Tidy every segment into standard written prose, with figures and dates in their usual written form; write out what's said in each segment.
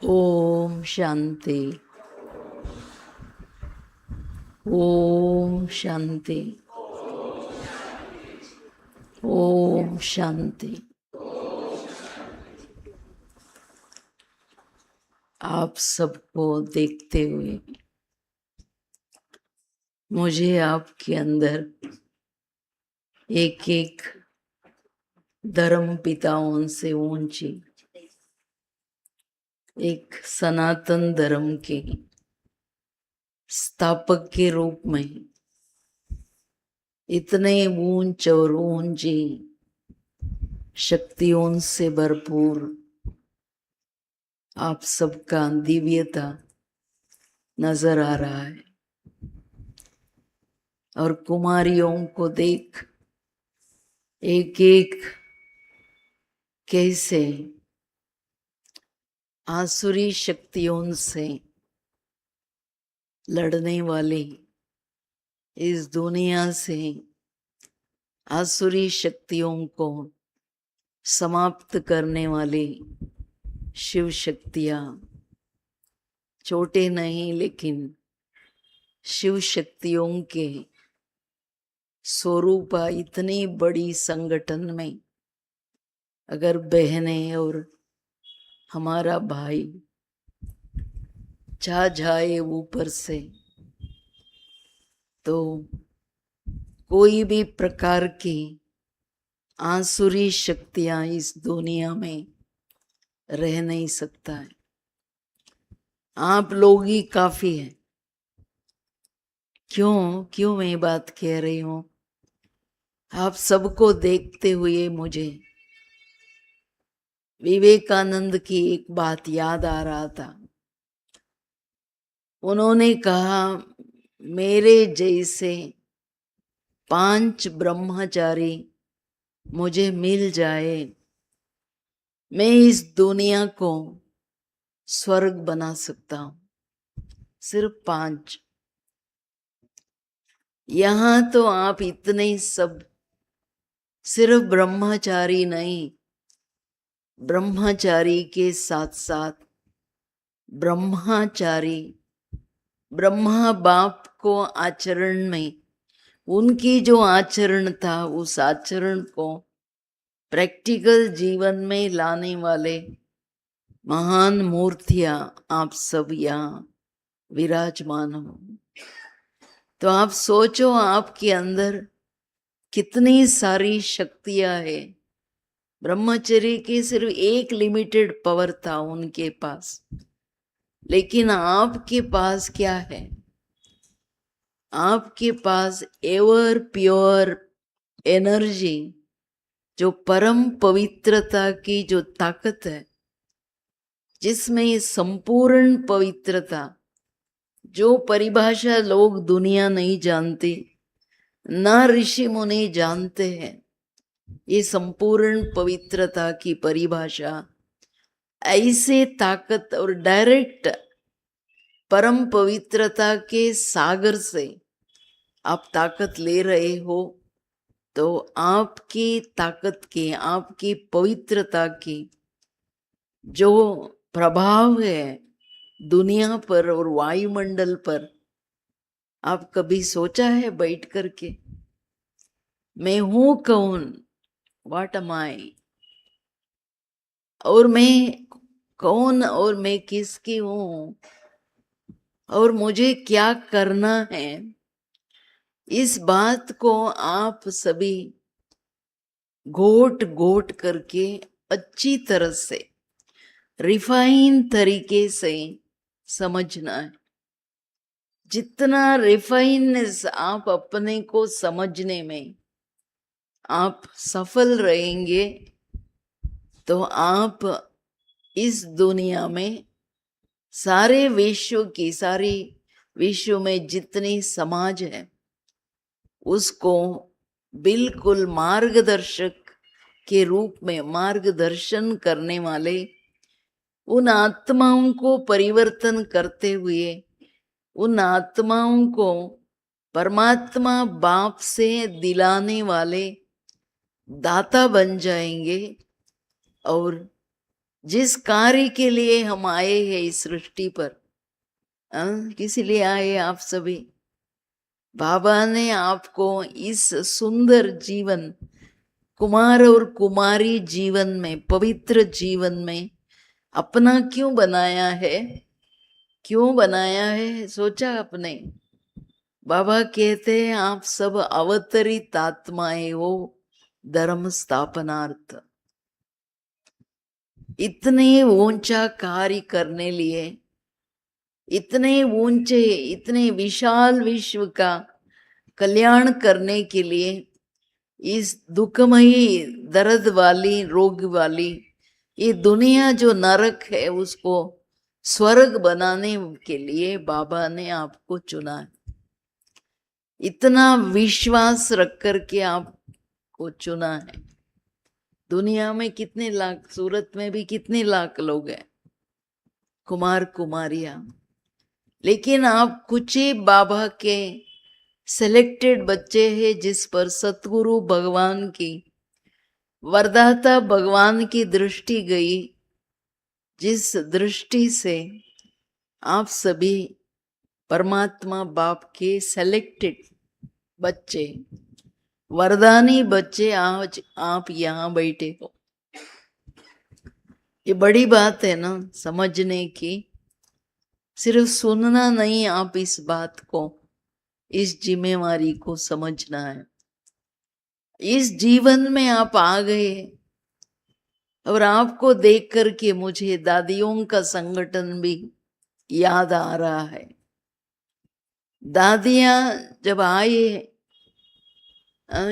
ओम शांति। ओम शांति। ओम शांति। आप सबको देखते हुए मुझे आपके अंदर एक एक धर्म पिताओं से ऊंची एक सनातन धर्म के स्थापक के रूप में इतने ऊंच और ऊंची शक्तियों से भरपूर आप सबका दिव्यता नजर आ रहा है। और कुमारियों को देख एक एक कैसे आसुरी शक्तियों से लड़ने वाली, इस दुनिया से आसुरी शक्तियों को समाप्त करने वाली शिव शक्तियां छोटे नहीं लेकिन शिव शक्तियों के स्वरूप इतनी बड़ी संगठन में अगर बहनें और हमारा भाई छा जाए ऊपर से तो कोई भी प्रकार की आसुरी शक्तियां इस दुनिया में रह नहीं सकता है। आप लोग ही काफी हैं। क्यों क्यों मैं बात कह रही हूं? आप सबको देखते हुए मुझे विवेकानंद की एक बात याद आ रहा था। उन्होंने कहा, मेरे जैसे 5 ब्रह्मचारी मुझे मिल जाए, मैं इस दुनिया को स्वर्ग बना सकता हूं। सिर्फ 5। यहां तो आप इतने सब सिर्फ ब्रह्मचारी नहीं, ब्रह्मचारी के साथ साथ ब्रह्मचारी, ब्रह्मा बाप को आचरण में उनकी जो आचरण था उस आचरण को प्रैक्टिकल जीवन में लाने वाले महान मूर्तियां आप सब यहाँ विराजमान हो। तो आप सोचो आपके अंदर कितनी सारी शक्तियां है। ब्रह्मचर्य की सिर्फ एक लिमिटेड पावर था उनके पास, लेकिन आपके पास क्या है? आपके पास एवर प्योर एनर्जी, जो परम पवित्रता की जो ताकत है, जिसमें संपूर्ण पवित्रता, जो परिभाषा लोग दुनिया नहीं जानती, ना ऋषि मुनि जानते हैं, ये संपूर्ण पवित्रता की परिभाषा ऐसे ताकत और डायरेक्ट परम पवित्रता के सागर से आप ताकत ले रहे हो, तो आपकी ताकत के, आपकी पवित्रता की जो प्रभाव है दुनिया पर और वायुमंडल पर, आप कभी सोचा है बैठ करके मैं हूं कौन? व्हाट एम आई? और मैं कौन और मैं किसकी हूं और मुझे क्या करना है? इस बात को आप सभी घोट घोट करके अच्छी तरह से रिफाइन तरीके से समझना है। जितना रिफाइननेस आप अपने को समझने में आप सफल रहेंगे, तो आप इस दुनिया में सारे विश्व की, सारी विश्व में जितनी समाज है उसको बिल्कुल मार्गदर्शक के रूप में मार्गदर्शन करने वाले, उन आत्माओं को परिवर्तन करते हुए उन आत्माओं को परमात्मा बाप से दिलाने वाले दाता बन जाएंगे। और जिस कार्य के लिए हम आए हैं इस सृष्टि पर, किस लिए आए आप सभी? बाबा ने आपको इस सुंदर जीवन, कुमार और कुमारी जीवन में, पवित्र जीवन में अपना क्यों बनाया है? क्यों बनाया है सोचा आपने? बाबा कहते हैं आप सब अवतरित आत्माएं हो धर्म स्थापनार्थ। इतने ऊंचा कार्य करने लिए, इतने ऊंचे, इतने विशाल विश्व का कल्याण करने के लिए, इस दुखमयी, दर्द वाली, रोग वाली ये दुनिया जो नरक है उसको स्वर्ग बनाने के लिए बाबा ने आपको चुना है। इतना विश्वास रख कर के आपको चुना है। दुनिया में कितने लाख, सूरत में भी कितने लाख लोग हैं, कुमार कुमारियां, लेकिन आप कुछ ही बाबा के सिलेक्टेड बच्चे हैं जिस पर सतगुरु भगवान की, वरदाता भगवान की दृष्टि गई, जिस दृष्टि से आप सभी परमात्मा बाप के सेलेक्टेड बच्चे, वरदानी बच्चे आज आप यहाँ बैठे हो। ये बड़ी बात है ना समझने की। सिर्फ सुनना नहीं, आप इस बात को, इस जिम्मेवारी को समझना है। इस जीवन में आप आ गए और आपको देख करके मुझे दादियों का संगठन भी याद आ रहा है। दादियां जब आए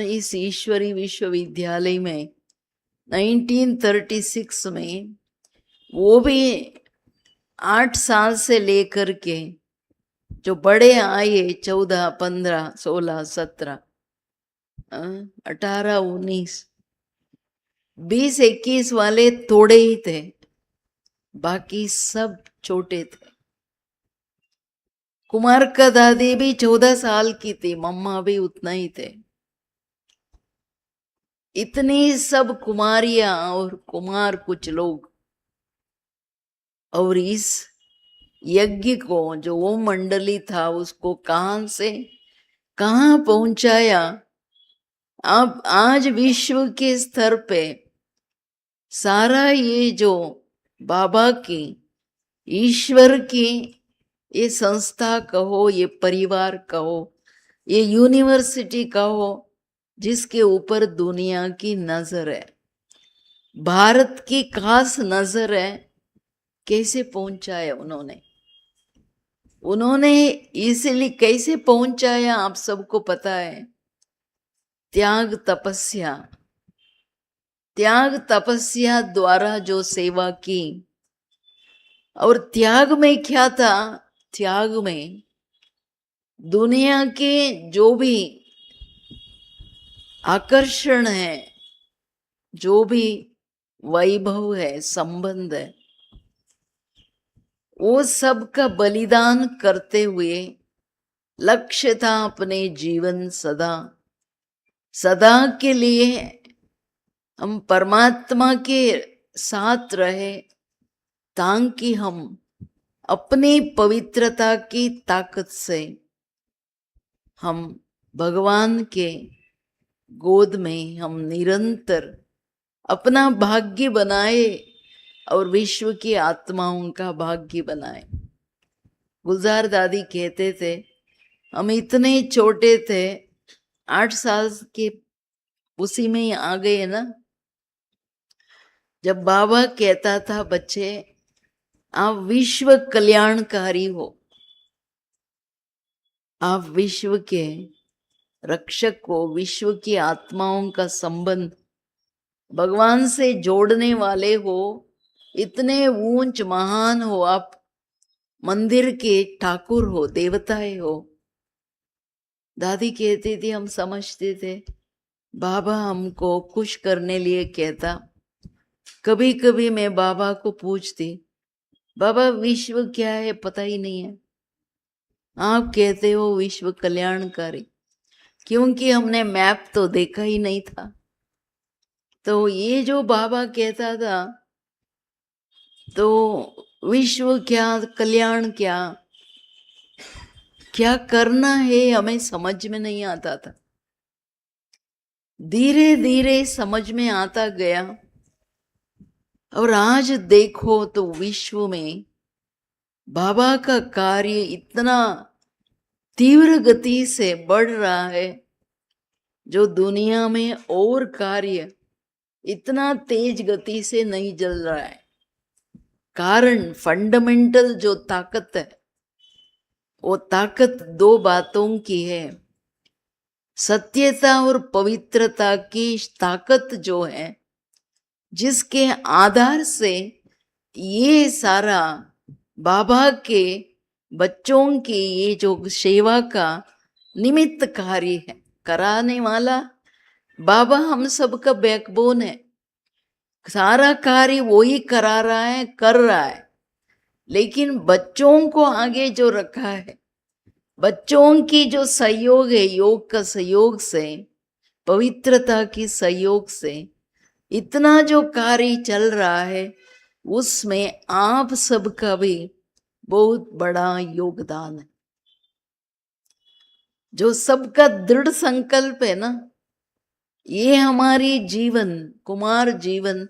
इस ईश्वरी विश्वविद्यालय में 1936 में, वो भी 8 साल से लेकर के जो बड़े आए 14, 15, 16, 17, 18, 19, 20, 21 वाले थोड़े ही थे, बाकी सब छोटे थे। कुमार का दादी भी 14 साल की थी, मम्मा भी उतना ही थे। इतनी सब कुमारियां और कुमार कुछ लोग, और इस यज्ञ को, जो वो मंडली था, उसको कहां से कहां पहुंचाया। अब आज विश्व के स्तर पे सारा ये जो बाबा की, ईश्वर की ये संस्था कहो, ये परिवार कहो, ये यूनिवर्सिटी कहो, जिसके ऊपर दुनिया की नजर है, भारत की खास नजर है, कैसे पहुंचाया उन्होंने इसलिए कैसे पहुंचाया आप सबको पता है। त्याग तपस्या द्वारा जो सेवा की। और त्याग में क्या था? त्याग में दुनिया के जो भी आकर्षण है, जो भी वैभव है, संबंध है, वो सब का बलिदान करते हुए लक्ष्य था अपने जीवन सदा के लिए हम परमात्मा के साथ रहे, ताकि हम अपनी पवित्रता की ताकत से हम भगवान के गोद में हम निरंतर अपना भाग्य बनाए और विश्व की आत्माओं का भाग्य बनाए। गुलजार दादी कहते थे, हम इतने छोटे थे, 8 साल के उसी में ही आ गए ना, जब बाबा कहता था बच्चे आप विश्व कल्याणकारी हो, आप विश्व के रक्षक हो, विश्व की आत्माओं का संबंध भगवान से जोड़ने वाले हो, इतने ऊंच महान हो, आप मंदिर के ठाकुर हो, देवताएं हो। दादी कहती थी, हम समझते थे बाबा हमको खुश करने लिए कहता। कभी कभी मैं बाबा को पूछती, बाबा विश्व क्या है पता ही नहीं है, आप कहते हो विश्व कल्याणकारी, क्योंकि हमने मैप तो देखा ही नहीं था। तो ये जो बाबा कहता था तो विश्व क्या, कल्याण क्या, क्या करना है हमें समझ में नहीं आता था। धीरे धीरे समझ में आता गया और आज देखो तो विश्व में बाबा का कार्य इतना तीव्र गति से बढ़ रहा है, जो दुनिया में और कार्य इतना तेज गति से नहीं चल रहा है। कारण फंडामेंटल जो ताकत है, वो ताकत दो बातों की है। सत्यता और पवित्रता की ताकत जो है, जिसके आधार से ये सारा बाबा के बच्चों की ये जो सेवा का निमित्त कार्य है, कराने वाला बाबा हम सबका बैकबोन है। सारा कार्य वो ही करा रहा है, कर रहा है, लेकिन बच्चों को आगे जो रखा है, बच्चों की जो सहयोग है, योग का सहयोग से, पवित्रता की सहयोग से इतना जो कार्य चल रहा है, उसमें आप सबका भी बहुत बड़ा योगदान है। जो सबका दृढ़ संकल्प है ना, ये हमारी जीवन, कुमार जीवन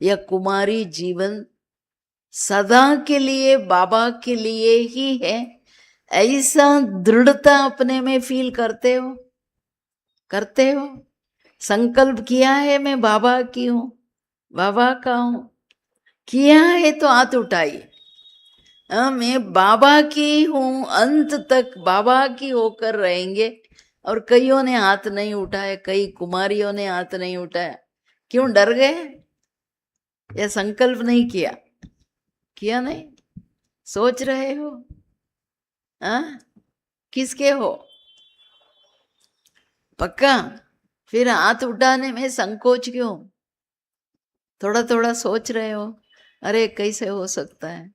या कुमारी जीवन सदा के लिए बाबा के लिए ही है, ऐसा दृढ़ता अपने में फील करते हो? करते हो? संकल्प किया है मैं बाबा की हूं, बाबा का हूं, किया है तो हाथ उठाइए। मैं बाबा की हूं, अंत तक बाबा की होकर रहेंगे। और कईयों ने हाथ नहीं उठाए, कई कुमारियों ने हाथ नहीं उठाया। क्यों? डर गए या संकल्प नहीं किया? किया नहीं? सोच रहे हो किसके हो? पक्का? फिर हाथ उठाने में संकोच क्यों? थोड़ा थोड़ा सोच रहे हो, अरे कैसे हो सकता है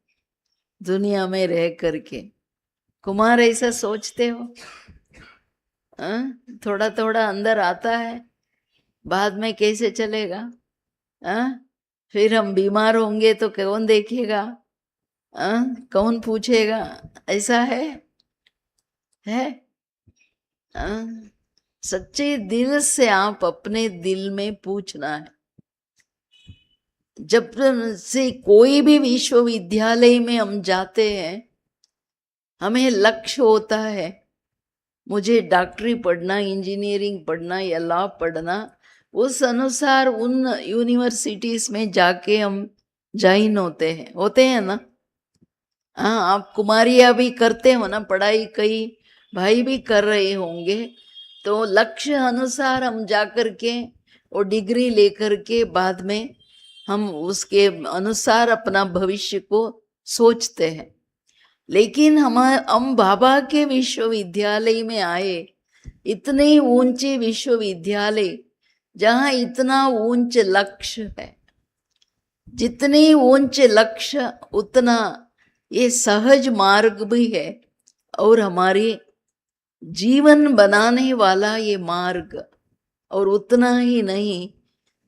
दुनिया में रह करके? कुमार ऐसा सोचते हो? थोड़ा थोड़ा अंदर आता है, बाद में कैसे चलेगा? फिर हम बीमार होंगे तो कौन देखेगा? कौन पूछेगा? ऐसा है? सच्चे दिल से आप अपने दिल में पूछना है। जब से कोई भी विश्वविद्यालय में हम जाते हैं, हमें लक्ष्य होता है, मुझे डॉक्टरी पढ़ना, इंजीनियरिंग पढ़ना या लॉ पढ़ना। उस अनुसार उन यूनिवर्सिटीज में जाके हम ज्वाइन होते हैं ना। हाँ, आप कुमारियाँ भी करते हो ना पढ़ाई, कई भाई भी कर रहे होंगे। तो लक्ष्य अनुसार हम जाकर के वो डिग्री लेकर के बाद में हम उसके अनुसार अपना भविष्य को सोचते हैं। लेकिन हम बाबा के विश्वविद्यालय में आए, इतने ऊंचे विश्वविद्यालय जहाँ इतना ऊंच लक्ष्य है। जितने ऊंचे लक्ष्य उतना ये सहज मार्ग भी है, और हमारे जीवन बनाने वाला ये मार्ग। और उतना ही नहीं,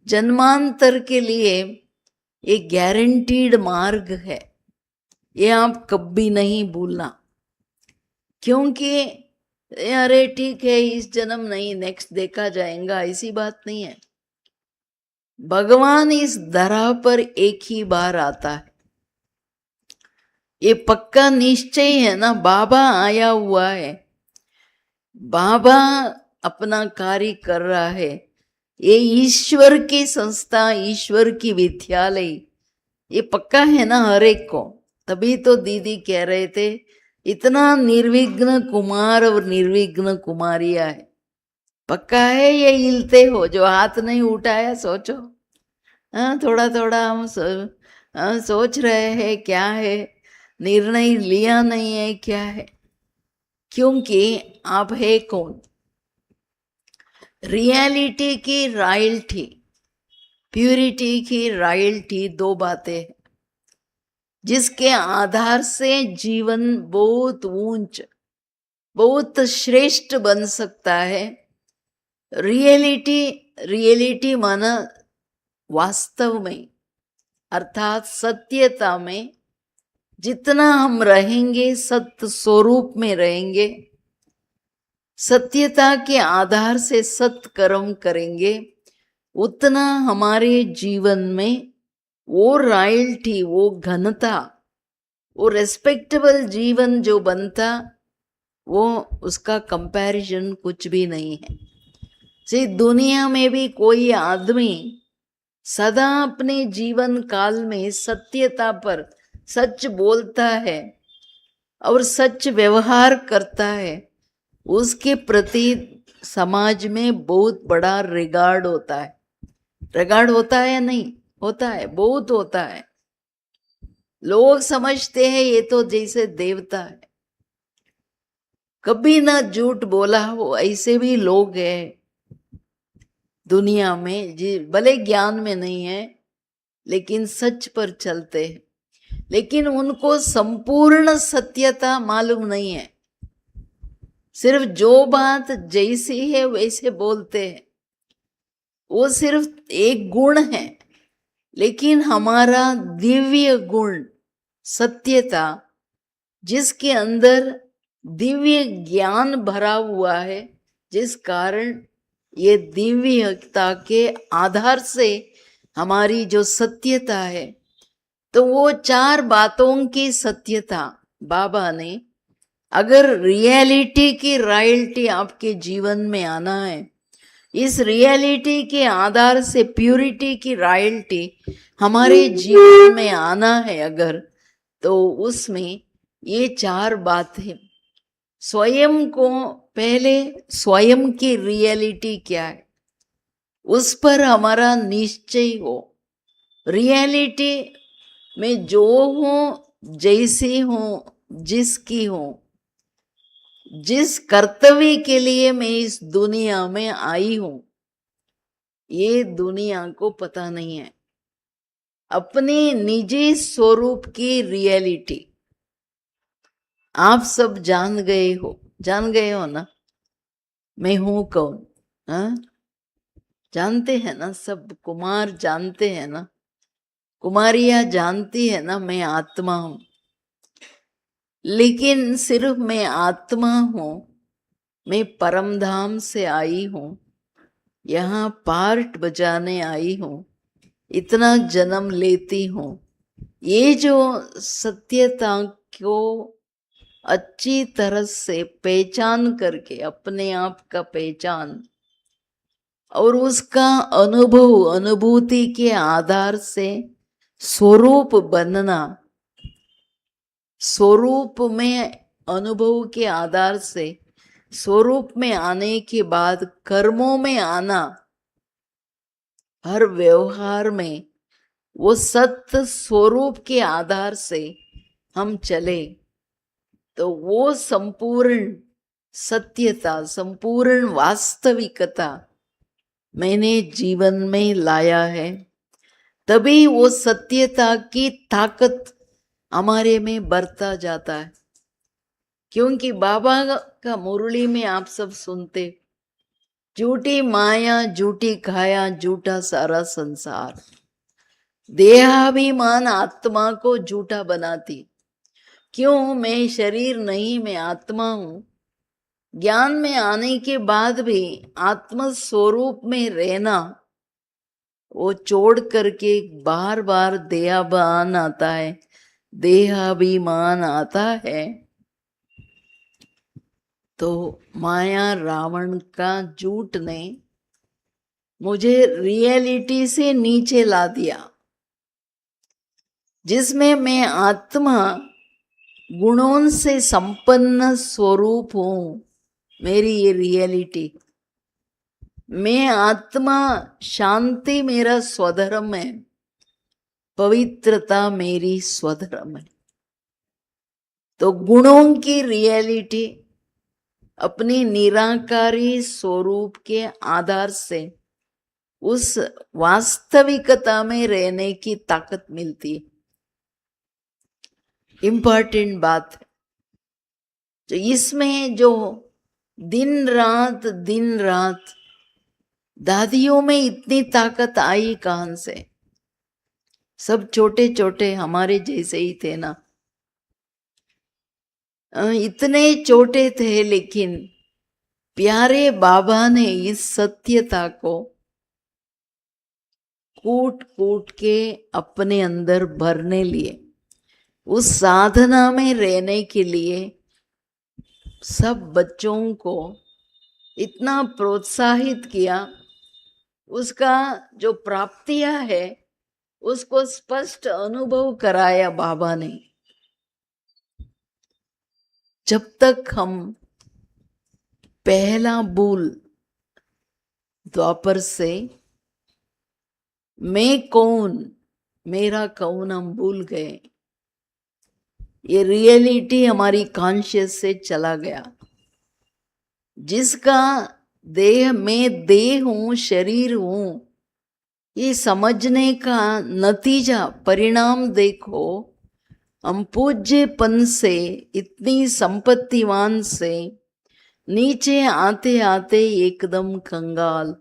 जन्मांतर के लिए ये गारंटीड मार्ग है। ये आप कभी नहीं भूलना, क्योंकि अरे ठीक है इस जन्म नहीं, नेक्स्ट देखा जाएगा, ऐसी बात नहीं है। भगवान इस धरा पर एक ही बार आता है, ये पक्का निश्चय है ना। बाबा आया हुआ है, बाबा अपना कार्य कर रहा है। ये ईश्वर की संस्था, ईश्वर की विद्यालय, ये पक्का है ना हर एक को। तभी तो दीदी कह रहे थे, इतना निर्विघ्न कुमार और निर्विघ्न कुमारियां है। पक्का है ये हिलते हो जो हाथ नहीं उठाया? सोचो। थोड़ा थोड़ा हम सोच रहे हैं क्या है, निर्णय लिया नहीं है क्या है? क्योंकि आप है कौन? रियलिटी की रॉयल्टी, प्यूरिटी की रॉयल्टी, दो बातें हैं जिसके आधार से जीवन बहुत ऊंच, बहुत श्रेष्ठ बन सकता है। रियलिटी, रियलिटी माना वास्तव में, अर्थात सत्यता में जितना हम रहेंगे, सत्य स्वरूप में रहेंगे, सत्यता के आधार से सत्य कर्म करेंगे, उतना हमारे जीवन में वो रॉयल्टी, वो घनता, वो रेस्पेक्टेबल जीवन जो बनता, वो उसका कंपैरिजन कुछ भी नहीं है। दुनिया में भी कोई आदमी सदा अपने जीवन काल में सत्यता पर सच बोलता है और सच व्यवहार करता है, उसके प्रति समाज में बहुत बड़ा रिगार्ड होता है। रिगार्ड होता है या नहीं? होता है, बहुत होता है। लोग समझते हैं ये तो जैसे देवता है, कभी ना झूठ बोला हो, ऐसे भी लोग हैं दुनिया में जी, भले ज्ञान में नहीं है लेकिन सच पर चलते हैं, लेकिन उनको संपूर्ण सत्यता मालूम नहीं है। सिर्फ जो बात जैसी है वैसे बोलते हैं, वो सिर्फ एक गुण है। लेकिन हमारा दिव्य गुण सत्यता, जिसके अंदर दिव्य ज्ञान भरा हुआ है, जिस कारण ये दिव्यता के आधार से हमारी जो सत्यता है, तो वो 4 बातों की सत्यता बाबा ने, अगर रियलिटी की रॉयल्टी आपके जीवन में आना है, इस रियलिटी के आधार से प्यूरिटी की रॉयल्टी हमारे जीवन में आना है अगर, तो उसमें ये 4 बातें, स्वयं को पहले, स्वयं की रियलिटी क्या है उस पर हमारा निश्चय हो। रियलिटी में जो हूँ, जैसी हूँ, जिसकी हूँ, जिस कर्तव्य के लिए मैं इस दुनिया में आई हूं, ये दुनिया को पता नहीं है। अपने निजी स्वरूप की रियलिटी आप सब जान गए हो ना, मैं हूं कौन? हाँ, जानते हैं ना सब, कुमार जानते हैं ना, कुमारियां जानती है ना, मैं आत्मा हूं। लेकिन सिर्फ मैं आत्मा हूं, मैं परमधाम से आई हूं, यहाँ पार्ट बजाने आई हूं, इतना जन्म लेती हूं। ये जो सत्यता को अच्छी तरह से पहचान करके, अपने आप का पहचान और उसका अनुभव, अनुभूति के आधार से स्वरूप बनना, स्वरूप में अनुभव के आधार से स्वरूप में आने के बाद कर्मों में आना, हर व्यवहार में वो सत्य स्वरूप के आधार से हम चले, तो वो संपूर्ण सत्यता, संपूर्ण वास्तविकता मैंने जीवन में लाया है। तभी वो सत्यता की ताकत हमारे में बढ़ता जाता है। क्योंकि बाबा का मुरली में आप सब सुनते, झूठी माया, झूठी काया, झूठा सारा संसार। देहाभिमान आत्मा को झूठा बनाती। क्यों? मैं शरीर नहीं, मैं आत्मा हूं। ज्ञान में आने के बाद भी आत्म स्वरूप में रहना, वो छोड़ करके बार बार देहाभिमान आता है, देहाभिमान आता है, तो माया रावण का झूठ ने मुझे रियलिटी से नीचे ला दिया, जिसमें मैं आत्मा गुणों से संपन्न स्वरूप हूं। मेरी ये रियलिटी, मैं आत्मा, शांति मेरा स्वधर्म है, पवित्रता मेरी स्वधर्म है। तो गुणों की रियलिटी अपनी निराकारी स्वरूप के आधार से उस वास्तविकता में रहने की ताकत मिलती है। इंपॉर्टेंट बात है। तो इसमें जो दिन रात दादियों में इतनी ताकत आई कहां से? सब छोटे छोटे हमारे जैसे ही थे ना, इतने छोटे थे, लेकिन प्यारे बाबा ने इस सत्यता को कूट कूट के अपने अंदर भरने लिए, उस साधना में रहने के लिए सब बच्चों को इतना प्रोत्साहित किया। उसका जो प्राप्तियां है उसको स्पष्ट अनुभव कराया बाबा ने। जब तक हम पहला बोल द्वापर से मैं कौन मेरा कौन हम भूल गए, ये रियलिटी हमारी कॉन्शियस से चला गया। जिसका देह में देह हूं, शरीर हूं, ये समझने का नतीजा परिणाम देखो। हम पूज्यपन से इतनी संपत्तिवान से नीचे आते आते एकदम कंगाल,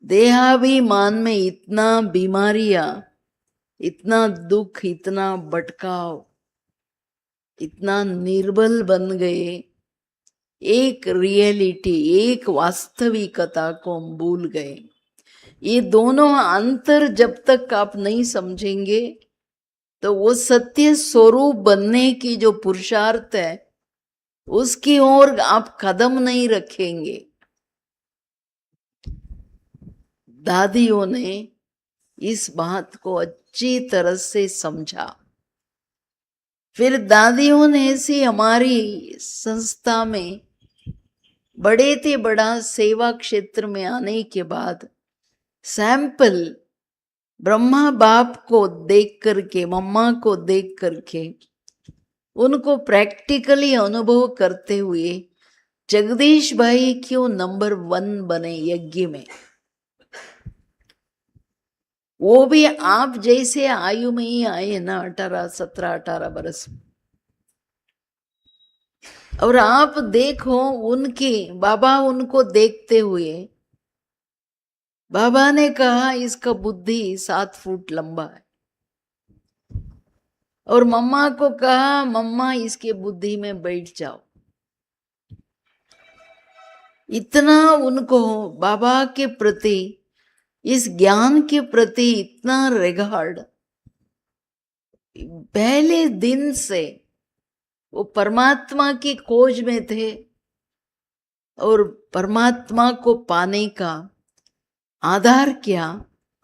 देहाभिमान में इतना बीमारियां, इतना दुख, इतना भटकाव, इतना निर्बल बन गए। एक रियलिटी, एक वास्तविकता को हम भूल गए। ये दोनों अंतर जब तक आप नहीं समझेंगे तो वो सत्य स्वरूप बनने की जो पुरुषार्थ है उसकी ओर आप कदम नहीं रखेंगे। दादियों ने इस बात को अच्छी तरह से समझा। फिर दादियों ने ऐसी हमारी संस्था में बड़े थे बड़ा सेवा क्षेत्र में आने के बाद सैंपल ब्रह्मा बाप को देख करके, मम्मा को देख करके, उनको प्रैक्टिकली अनुभव करते हुए जगदीश भाई क्यों नंबर 1 बने यज्ञ में। वो भी आप जैसे आयु में ही आए ना, 17-18 बरस। और आप देखो उनकी, बाबा उनको देखते हुए बाबा ने कहा इसका बुद्धि 7 फुट लंबा है, और मम्मा को कहा मम्मा इसके बुद्धि में बैठ जाओ। इतना उनको बाबा के प्रति, इस ज्ञान के प्रति इतना रिगार्ड, पहले दिन से वो परमात्मा की खोज में थे और परमात्मा को पाने का आधार क्या,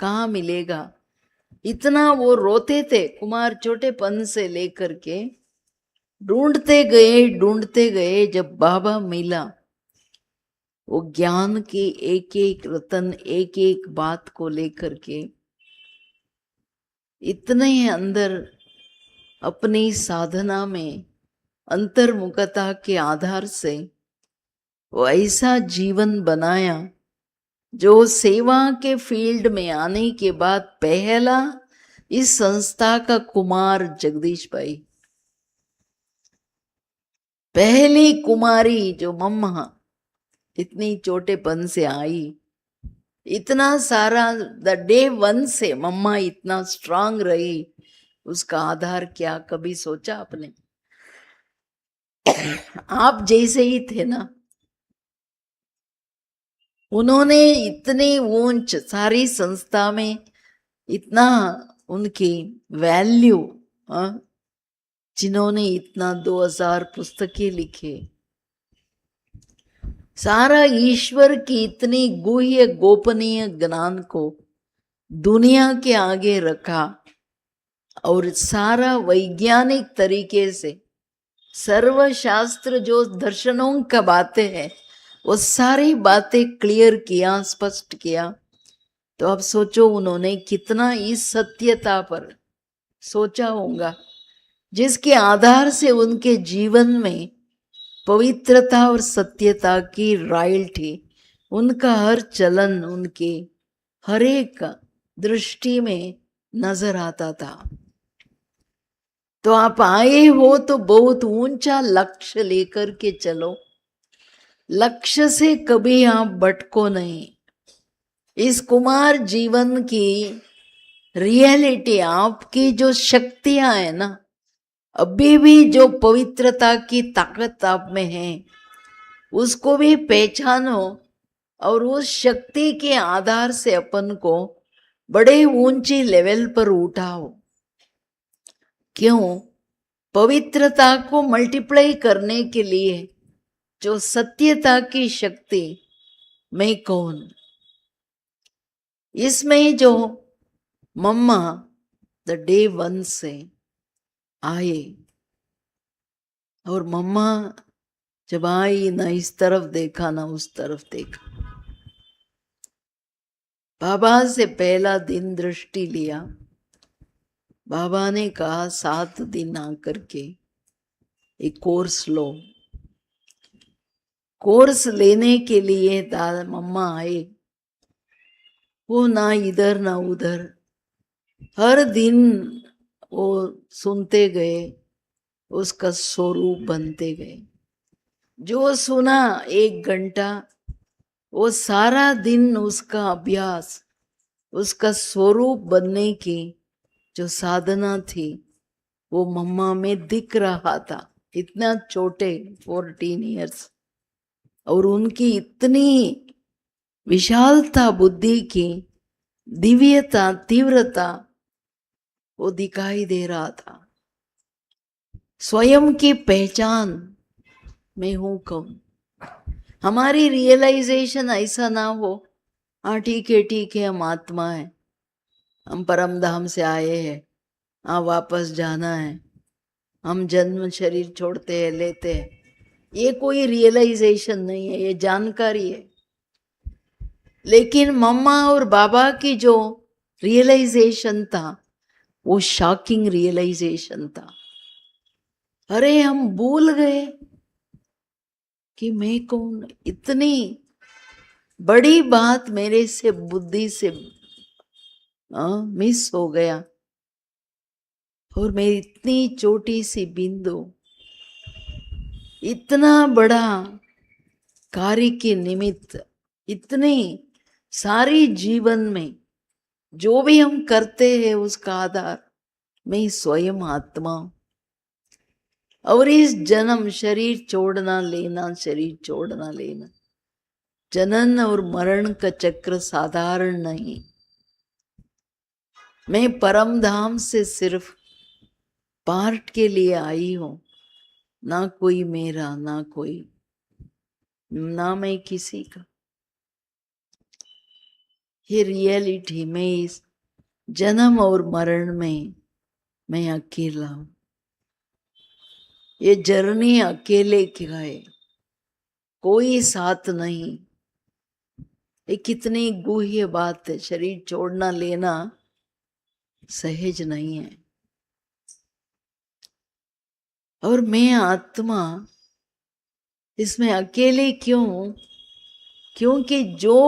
कहाँ मिलेगा, इतना वो रोते थे। कुमार छोटेपन से लेकर के ढूंढते गए, जब बाबा मिला वो ज्ञान की एक एक रतन, एक एक बात को लेकर के इतने अंदर अपनी साधना में अंतर्मुखता के आधार से वो ऐसा जीवन बनाया जो सेवा के फील्ड में आने के बाद पहला इस संस्था का कुमार जगदीश भाई, पहली कुमारी जो मम्मा इतनी छोटेपन से आई, इतना सारा द डे 1 से मम्मा इतना स्ट्रांग रही, उसका आधार क्या कभी सोचा आपने? आप जैसे ही थे ना, उन्होंने इतनी ऊंच सारी संस्था में इतना उनकी वैल्यू, जिन्होंने इतना 2000 पुस्तकें लिखे, सारा ईश्वर की इतनी गुह्य गोपनीय ज्ञान को दुनिया के आगे रखा, और सारा वैज्ञानिक तरीके से सर्वशास्त्र जो दर्शनों का बातें हैं वो सारी बातें क्लियर किया, स्पष्ट किया। तो अब सोचो उन्होंने कितना इस सत्यता पर सोचा होगा, जिसके आधार से उनके जीवन में पवित्रता और सत्यता की रॉयल्टी, उनका हर चलन, उनके हर एक दृष्टि में नजर आता था। तो आप आए हो तो बहुत ऊंचा लक्ष्य लेकर के चलो, लक्ष्य से कभी आप भटको नहीं। इस कुमार जीवन की रियलिटी, आपकी जो शक्तियां है ना, अभी भी जो पवित्रता की ताकत आप में है, उसको भी पहचानो और उस शक्ति के आधार से अपन को बड़े ऊंची लेवल पर उठाओ। क्यों? पवित्रता को मल्टीप्लाई करने के लिए जो सत्यता की शक्ति, मैं कौन, इसमें जो मम्मा द डे वन से आए, और मम्मा जब आई ना इस तरफ देखा ना उस तरफ देखा, बाबा से पहला दिन दृष्टि लिया, बाबा ने कहा 7 दिन आकर के एक कोर्स लो। कोर्स लेने के लिए दादा मम्मा आए, वो ना इधर ना उधर, हर दिन वो सुनते गए, उसका स्वरूप बनते गए। जो सुना 1 घंटा, वो सारा दिन उसका अभ्यास, उसका स्वरूप बनने की जो साधना थी, वो मम्मा में दिख रहा था। इतना छोटे 14 इयर्स, और उनकी इतनी विशालता बुद्धि की, दिव्यता, तीव्रता, वो दिखाई दे रहा था। स्वयं की पहचान, मैं हूं कौन। हमारी रियलाइजेशन ऐसा ना हो, हाँ ठीक है हम आत्मा है, हम परम धाम से आए हैं, हाँ वापस जाना है, हम जन्म शरीर छोड़ते हैं लेते हैं, ये कोई रियलाइजेशन नहीं है, ये जानकारी है। लेकिन मम्मा और बाबा की जो रियलाइजेशन था, वो शॉकिंग रियलाइजेशन था। अरे हम भूल गए कि मैं कौन। इतनी बड़ी बात मेरे से बुद्धि से मिस हो गया, और मेरी इतनी छोटी सी बिंदु इतना बड़ा कार्य के निमित्त, इतनी सारी जीवन में जो भी हम करते हैं उसका आधार मैं स्वयं आत्मा। और इस जन्म शरीर छोड़ना लेना, शरीर छोड़ना लेना, जनन और मरण का चक्र साधारण नहीं। मैं परम धाम से सिर्फ पार्ट के लिए आई हूं, ना कोई मेरा, ना कोई, ना मैं किसी का। ये रियलिटी में, इस जन्म और मरण में मैं अकेला हूं। ये जर्नी अकेले की है, कोई साथ नहीं। ये कितनी गुह्य बात है। शरीर छोड़ना लेना सहज नहीं है। और मैं आत्मा इसमें अकेले क्यों? क्योंकि जो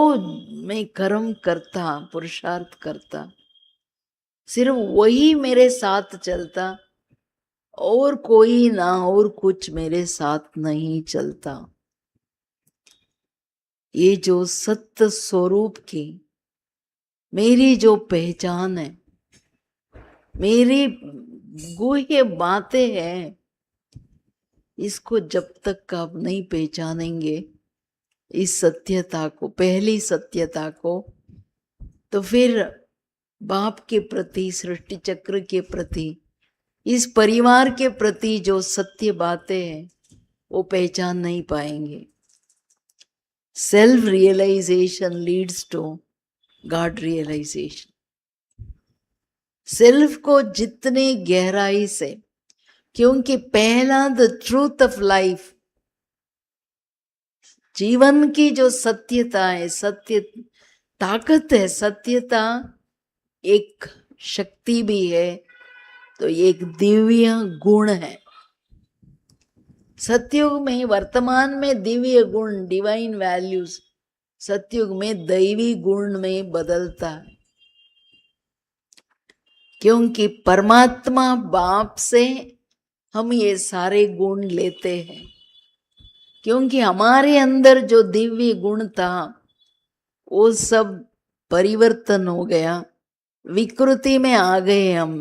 मैं कर्म करता, पुरुषार्थ करता, सिर्फ वही मेरे साथ चलता, और कोई ना और कुछ मेरे साथ नहीं चलता। ये जो सत्य स्वरूप की मेरी जो पहचान है, मेरी गुह्य बातें हैं, इसको जब तक आप नहीं पहचानेंगे, इस सत्यता को, पहली सत्यता को, तो फिर बाप के प्रति, सृष्टि चक्र के प्रति, इस परिवार के प्रति जो सत्य बातें हैं वो पहचान नहीं पाएंगे। Self realization leads to God realization. Self को जितने गहराई से, क्योंकि पहला द ट्रूथ ऑफ लाइफ, जीवन की जो सत्यता है, सत्य ताकत है, सत्यता एक शक्ति भी है, तो एक दिव्य गुण है। सतयुग में, वर्तमान में दिव्य गुण, डिवाइन वैल्यूज, सतयुग में दैवी गुण में बदलता है। क्योंकि परमात्मा बाप से हम ये सारे गुण लेते हैं। क्योंकि हमारे अंदर जो दिव्य गुण था वो सब परिवर्तन हो गया, विकृति में आ गए हम।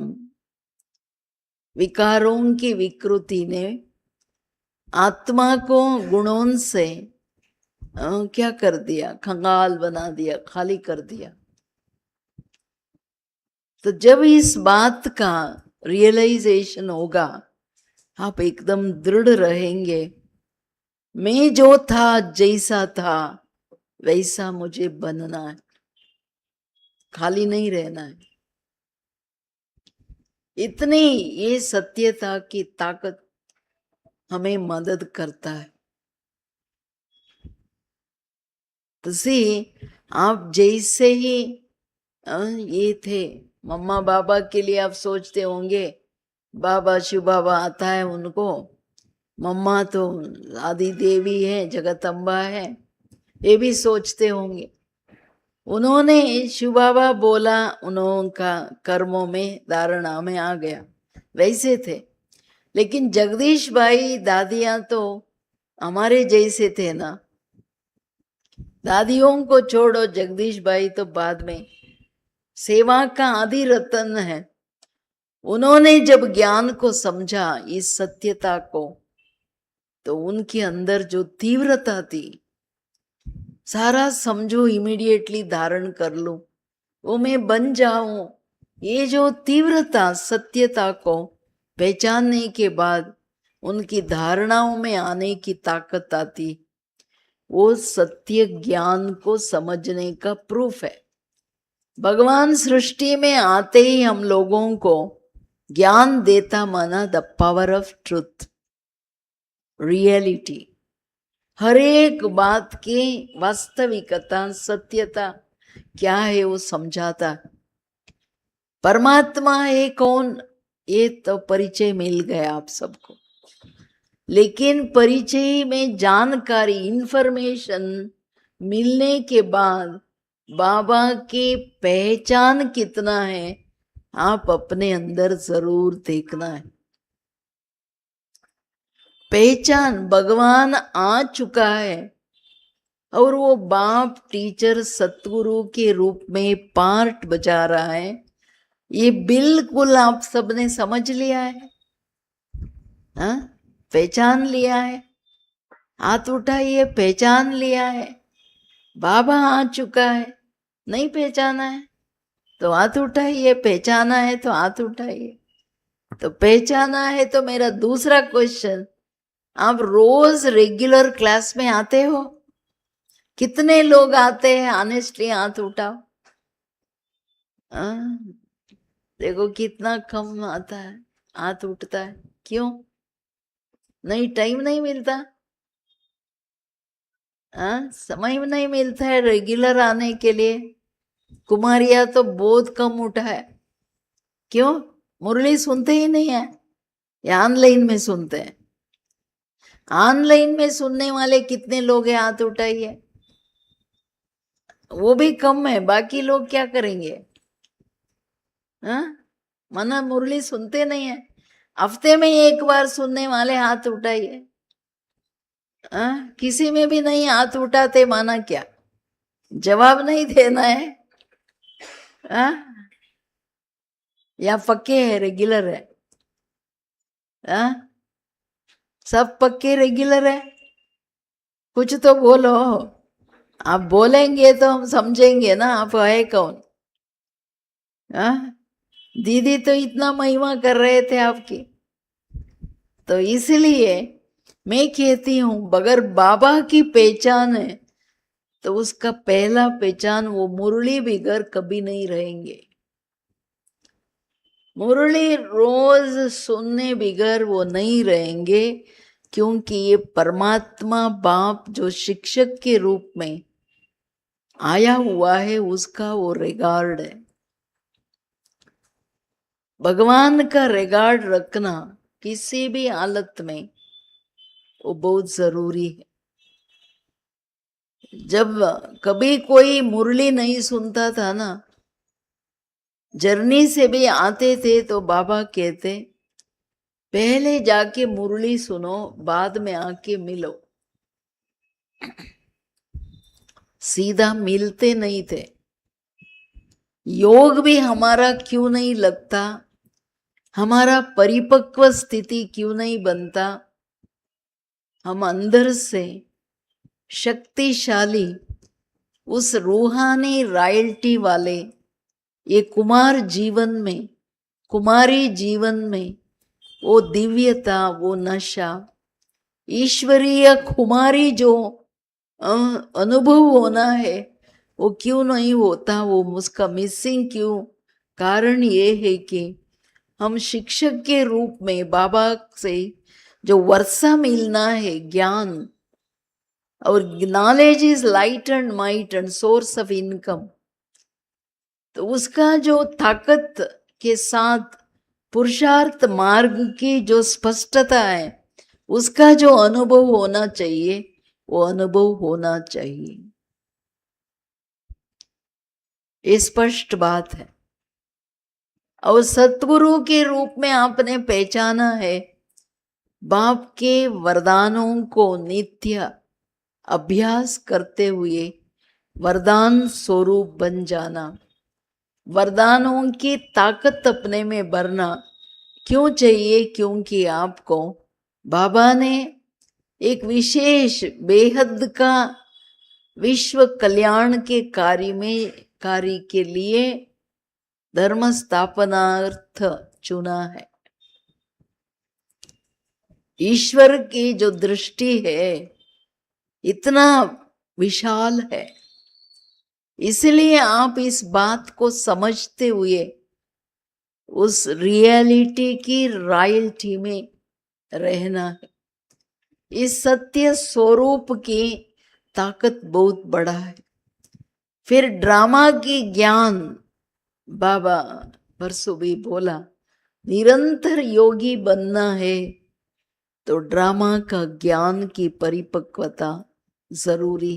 विकारों की विकृति ने आत्मा को गुणों से क्या कर दिया, कंगाल बना दिया, खाली कर दिया। तो जब इस बात का रियलाइजेशन होगा, आप एकदम दृढ़ रहेंगे, मैं जो था जैसा था वैसा मुझे बनना है, खाली नहीं रहना है। इतनी ये सत्यता की ताकत हमें मदद करता है। तो सी आप जैसे ही ये थे, मम्मा बाबा के लिए आप सोचते होंगे, बाबा शिव बाबा आता है उनको, मम्मा तो आदि देवी है, जगदम्बा है, ये भी सोचते होंगे। उन्होंने शिव बाबा बोला, उनका कर्मों में धारणा में आ गया, वैसे थे। लेकिन जगदीश भाई दादियां तो हमारे जैसे थे ना। दादियों को छोड़ो, जगदीश भाई तो बाद में सेवा का आदि रतन है। उन्होंने जब ज्ञान को समझा, इस सत्यता को, तो उनके अंदर जो तीव्रता थी, सारा समझो इमीडिएटली धारण कर लूं, वो मैं बन जाऊं, ये जो तीव्रता सत्यता को पहचानने के बाद उनकी धारणाओं में आने की ताकत आती, वो सत्य ज्ञान को समझने का प्रूफ है। भगवान सृष्टि में आते ही हम लोगों को ज्ञान देता माना the power of truth, reality, हर एक बात की वास्तविकता, सत्यता क्या है वो समझाता। परमात्मा है कौन, ये तो परिचय मिल गया आप सबको, लेकिन परिचय में जानकारी, इंफॉर्मेशन मिलने के बाद बाबा की पहचान कितना है, आप अपने अंदर जरूर देखना है। पहचान, भगवान आ चुका है और वो बाप, टीचर, सतगुरु के रूप में पार्ट बजा रहा है, ये बिल्कुल आप सबने समझ लिया है, हाँ? पहचान लिया है। हाथ उठाइए, पहचान लिया है, बाबा आ चुका है। नहीं पहचाना है तो हाथ उठाइए, पहचाना है तो हाथ उठाइए। तो पहचाना है तो मेरा दूसरा क्वेश्चन, आप रोज रेगुलर क्लास में आते हो? कितने लोग आते हैं? ऑनेस्टली हाथ उठाओ। देखो कितना कम आता है, हाथ उठता है। क्यों? नहीं, टाइम नहीं मिलता, समय नहीं मिलता है रेगुलर आने के लिए। कुमारिया तो बहुत कम उठा है। क्यों? मुरली सुनते ही नहीं है या ऑनलाइन में सुनते हैं? ऑनलाइन में सुनने वाले कितने लोग हैं? हाथ उठाइए। वो भी कम है, बाकी लोग क्या करेंगे? मना मुरली सुनते नहीं है, हफ्ते में एक बार सुनने वाले हाथ उठाइए। किसी में भी नहीं हाथ उठाते, माना क्या? जवाब नहीं देना है, या पक्के है, रेगुलर है? सब पक्के रेगुलर है? कुछ तो बोलो। आप बोलेंगे तो हम समझेंगे ना आप है कौन। दीदी तो इतना महिमा कर रहे थे आपकी, तो इसलिए मैं कहती हूं, अगर बाबा की पहचान है तो उसका पहला पहचान वो मुरली बिगर कभी नहीं रहेंगे। मुरली रोज सुनने बिगर वो नहीं रहेंगे, क्योंकि ये परमात्मा बाप जो शिक्षक के रूप में आया हुआ है, उसका वो रिगार्ड है। भगवान का रिगार्ड रखना किसी भी हालत में वो बहुत जरूरी है। जब कभी कोई मुरली नहीं सुनता था ना, जर्नी से भी आते थे, तो बाबा कहते पहले जाके मुरली सुनो, बाद में आके मिलो। सीधा मिलते नहीं थे। योग भी हमारा क्यों नहीं लगता, हमारा परिपक्व स्थिति क्यों नहीं बनता। हम अंदर से शक्तिशाली उस रूहानी रॉयल्टी वाले ये कुमार जीवन में, कुमारी जीवन में वो दिव्यता, वो नशा, ईश्वरीय कुमारी जो अनुभव होना है वो क्यों नहीं होता, वो उसका मिसिंग क्यों। कारण ये है कि हम शिक्षक के रूप में बाबा से जो वर्षा मिलना है ज्ञान, और knowledge is light and might and source of income, तो उसका जो ताकत के साथ पुरुषार्थ मार्ग की जो स्पष्टता है, उसका जो अनुभव होना चाहिए वो अनुभव होना चाहिए। ये स्पष्ट बात है। और सतगुरु के रूप में आपने पहचाना है बाप के वरदानों को नित्य अभ्यास करते हुए वरदान स्वरूप बन जाना, वरदानों की ताकत अपने में भरना क्यों चाहिए, क्योंकि आपको बाबा ने एक विशेष बेहद का विश्व कल्याण के कार्य के लिए धर्म स्थापनार्थ चुना है। ईश्वर की जो दृष्टि है इतना विशाल है, इसलिए आप इस बात को समझते हुए उस रियलिटी की रॉयल्टी में रहना है। इस सत्य स्वरूप की ताकत बहुत बड़ा है। फिर ड्रामा की ज्ञान, बाबा परसों भी बोला, निरंतर योगी बनना है तो ड्रामा का ज्ञान की परिपक्वता जरूरी।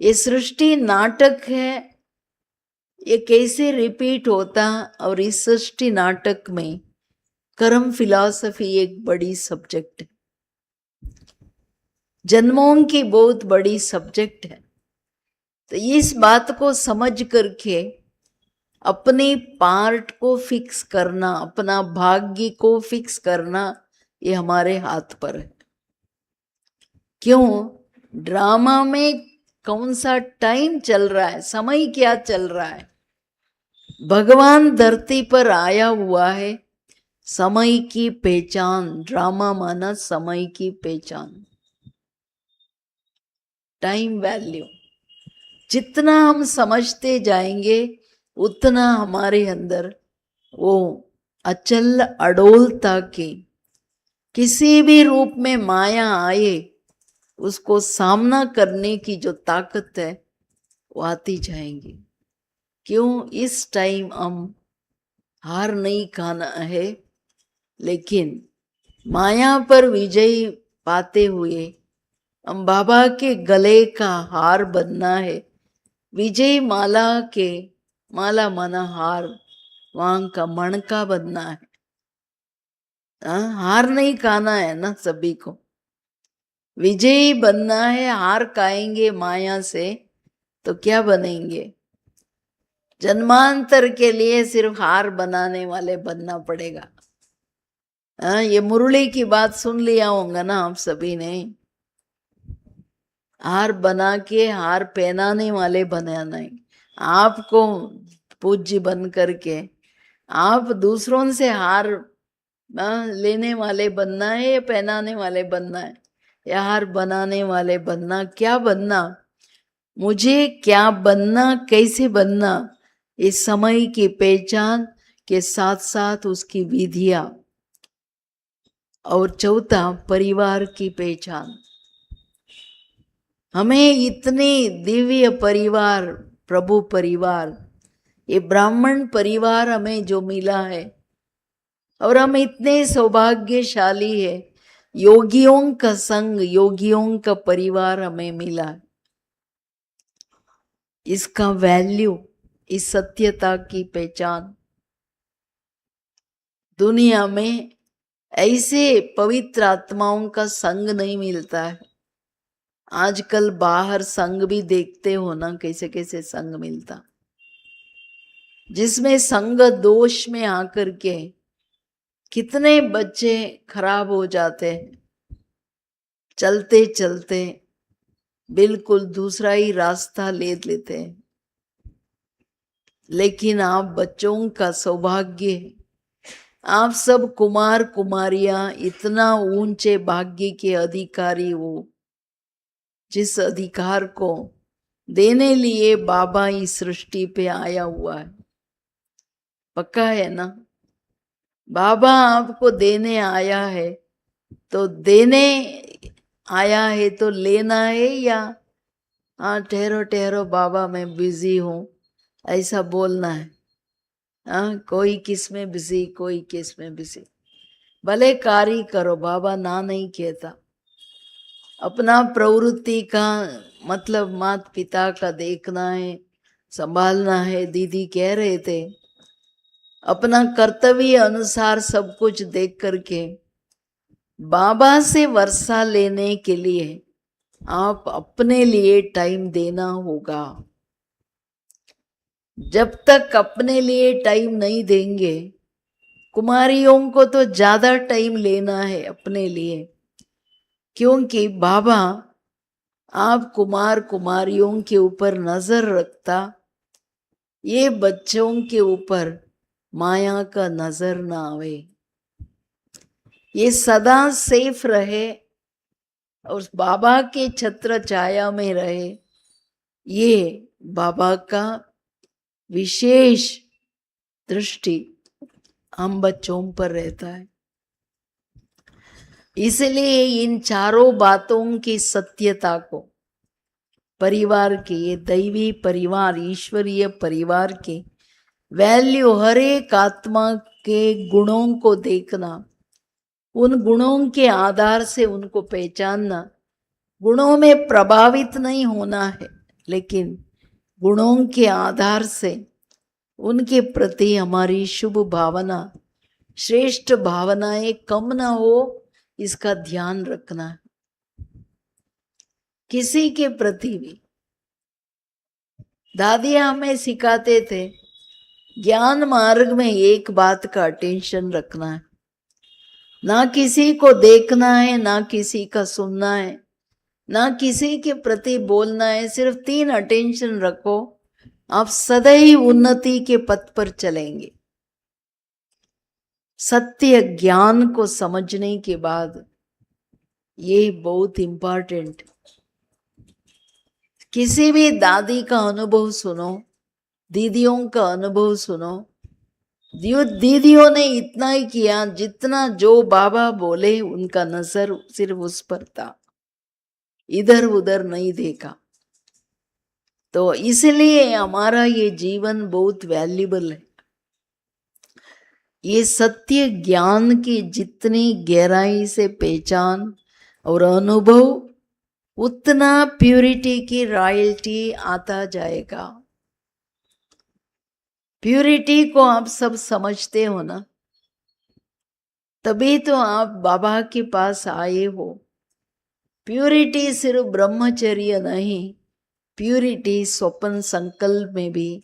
ये सृष्टि नाटक है, ये कैसे रिपीट होता, और इस सृष्टि नाटक में कर्म फिलॉसफी एक बड़ी सब्जेक्ट है, जन्मों की बहुत बड़ी सब्जेक्ट है। तो इस बात को समझ करके अपने पार्ट को फिक्स करना, अपना भाग्य को फिक्स करना, ये हमारे हाथ पर है। क्यों? ड्रामा में कौन सा टाइम चल रहा है, समय क्या चल रहा है। भगवान धरती पर आया हुआ है समय की पहचान, ड्रामा माना समय की पहचान, टाइम वैल्यू। जितना हम समझते जाएंगे उतना हमारे अंदर वो अचल अडोलता की, किसी भी रूप में माया आए उसको सामना करने की जो ताकत है वो आती जाएंगी। क्यों? इस टाइम हम हार नहीं खाना है, लेकिन माया पर विजय पाते हुए हम बाबा के गले का हार बनना है। विजय माला के, माला माना हार, वहां का मणका बनना है। हार नहीं खाना है ना सभी को, विजयी बनना है। हार खाएंगे माया से तो क्या बनेंगे? जन्मांतर के लिए सिर्फ हार बनाने वाले बनना पड़ेगा। ये मुरली की बात सुन लिया होगा ना आप सभी ने, हार बना के हार पहनाने वाले बनाना है। आपको पूज्य बन करके आप दूसरों से हार लेने वाले बनना है या पहनाने वाले बनना है? या हार बनाने वाले बनना? क्या बनना, मुझे क्या बनना, कैसे बनना, इस समय की पहचान के साथ साथ उसकी विधियां। और चौथा, परिवार की पहचान। हमें इतने दिव्य परिवार, प्रभु परिवार, ये ब्राह्मण परिवार हमें जो मिला है, और हम इतने सौभाग्यशाली है, योगियों का संग, योगियों का परिवार हमें मिला है। इसका वैल्यू, इस सत्यता की पहचान, दुनिया में ऐसे पवित्र आत्माओं का संग नहीं मिलता है। आजकल बाहर संग भी देखते हो ना, कैसे कैसे संग मिलता। जिसमें संग दोष में आकर के कितने बच्चे खराब हो जाते हैं, चलते चलते बिल्कुल दूसरा ही रास्ता ले लेते हैं। लेकिन आप बच्चों का सौभाग्य है, आप सब कुमार कुमारियां इतना ऊंचे भाग्य के अधिकारी हो, जिस अधिकार को देने लिए बाबा इस सृष्टि पे आया हुआ है। पक्का है ना? बाबा आपको देने आया है, तो देने आया है तो लेना है, या हाँ ठहरो ठहरो बाबा मैं बिजी हूँ ऐसा बोलना है? हाँ, कोई किस में बिजी, कोई किस में बिजी। भले कार्य करो, बाबा ना नहीं कहता। अपना प्रवृत्ति का मतलब माता पिता का देखना है, संभालना है। दीदी कह रहे थे, अपना कर्तव्य अनुसार सब कुछ देख करके बाबा से वर्षा लेने के लिए आप अपने लिए टाइम देना होगा। जब तक अपने लिए टाइम नहीं देंगे, कुमारियों को तो ज्यादा टाइम लेना है अपने लिए, क्योंकि बाबा आप कुमार कुमारियों के ऊपर नजर रखता, ये बच्चों के ऊपर माया का नजर ना आवे, ये सदा सेफ रहे और बाबा के छत्र छाया में रहे। ये बाबा का विशेष दृष्टि हम बच्चों पर रहता है। इसलिए इन चारों बातों की सत्यता को, परिवार के, ये दैवी परिवार, ईश्वरीय परिवार के वैल्यू, हर एक आत्मा के गुणों को देखना, उन गुणों के आधार से उनको पहचानना। गुणों में प्रभावित नहीं होना है, लेकिन गुणों के आधार से उनके प्रति हमारी शुभ भावना, श्रेष्ठ भावनाएं कम ना हो, इसका ध्यान रखना है। किसी के प्रति भी दादियां हमें सिखाते थे, ज्ञान मार्ग में एक बात का अटेंशन रखना है, ना किसी को देखना है, ना किसी का सुनना है, ना किसी के प्रति बोलना है। सिर्फ 3 अटेंशन रखो, आप सदैव उन्नति के पथ पर चलेंगे। सत्य ज्ञान को समझने के बाद ये बहुत इंपॉर्टेंट। किसी भी दादी का अनुभव सुनो, दीदियों का अनुभव सुनो। दीदियों ने इतना ही किया जितना जो बाबा बोले, उनका नजर सिर्फ उस पर था, इधर उधर नहीं देखा। तो इसलिए हमारा ये जीवन बहुत वैल्यूबल है। ये सत्य ज्ञान की जितनी गहराई से पहचान और अनुभव, उतना प्यूरिटी की रॉयल्टी आता जाएगा। प्यूरिटी को आप सब समझते हो ना, तभी तो आप बाबा के पास आए हो। प्यूरिटी सिर्फ ब्रह्मचर्य नहीं, प्यूरिटी स्वप्न संकल्प में भी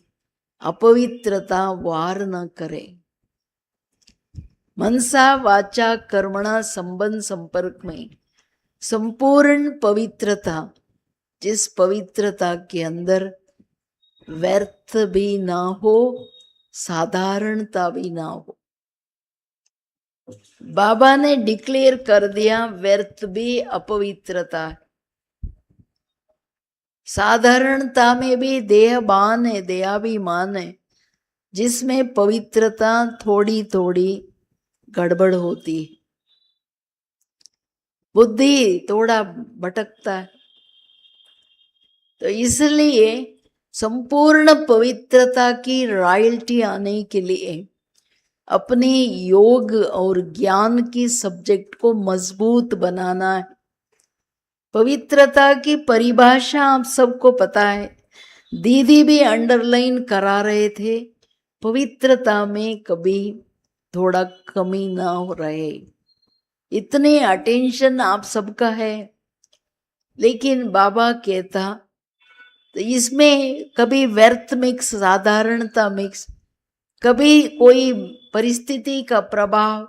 अपवित्रता वार न करे। मनसा वाचा कर्मणा संबंध संपर्क में संपूर्ण पवित्रता, जिस पवित्रता के अंदर व्यर्थ भी ना हो, साधारणता भी ना हो। बाबा ने डिक्लेयर कर दिया, व्यर्थ भी अपवित्रता है। साधारणता में भी देहभान है, देहाभिमान है, जिसमें पवित्रता थोड़ी थोड़ी गड़बड़ होती है, बुद्धि थोड़ा भटकता है। तो इसलिए संपूर्ण पवित्रता की रॉयल्टी आने के लिए अपने योग और ज्ञान की सब्जेक्ट को मजबूत बनाना है। पवित्रता की परिभाषा आप सबको पता है, दीदी भी अंडरलाइन करा रहे थे, पवित्रता में कभी थोड़ा कमी ना हो रहे, इतने अटेंशन आप सबका है। लेकिन बाबा कहता, तो इसमें कभी व्यर्थ मिक्स, साधारणता मिक्स, कभी कोई परिस्थिति का प्रभाव,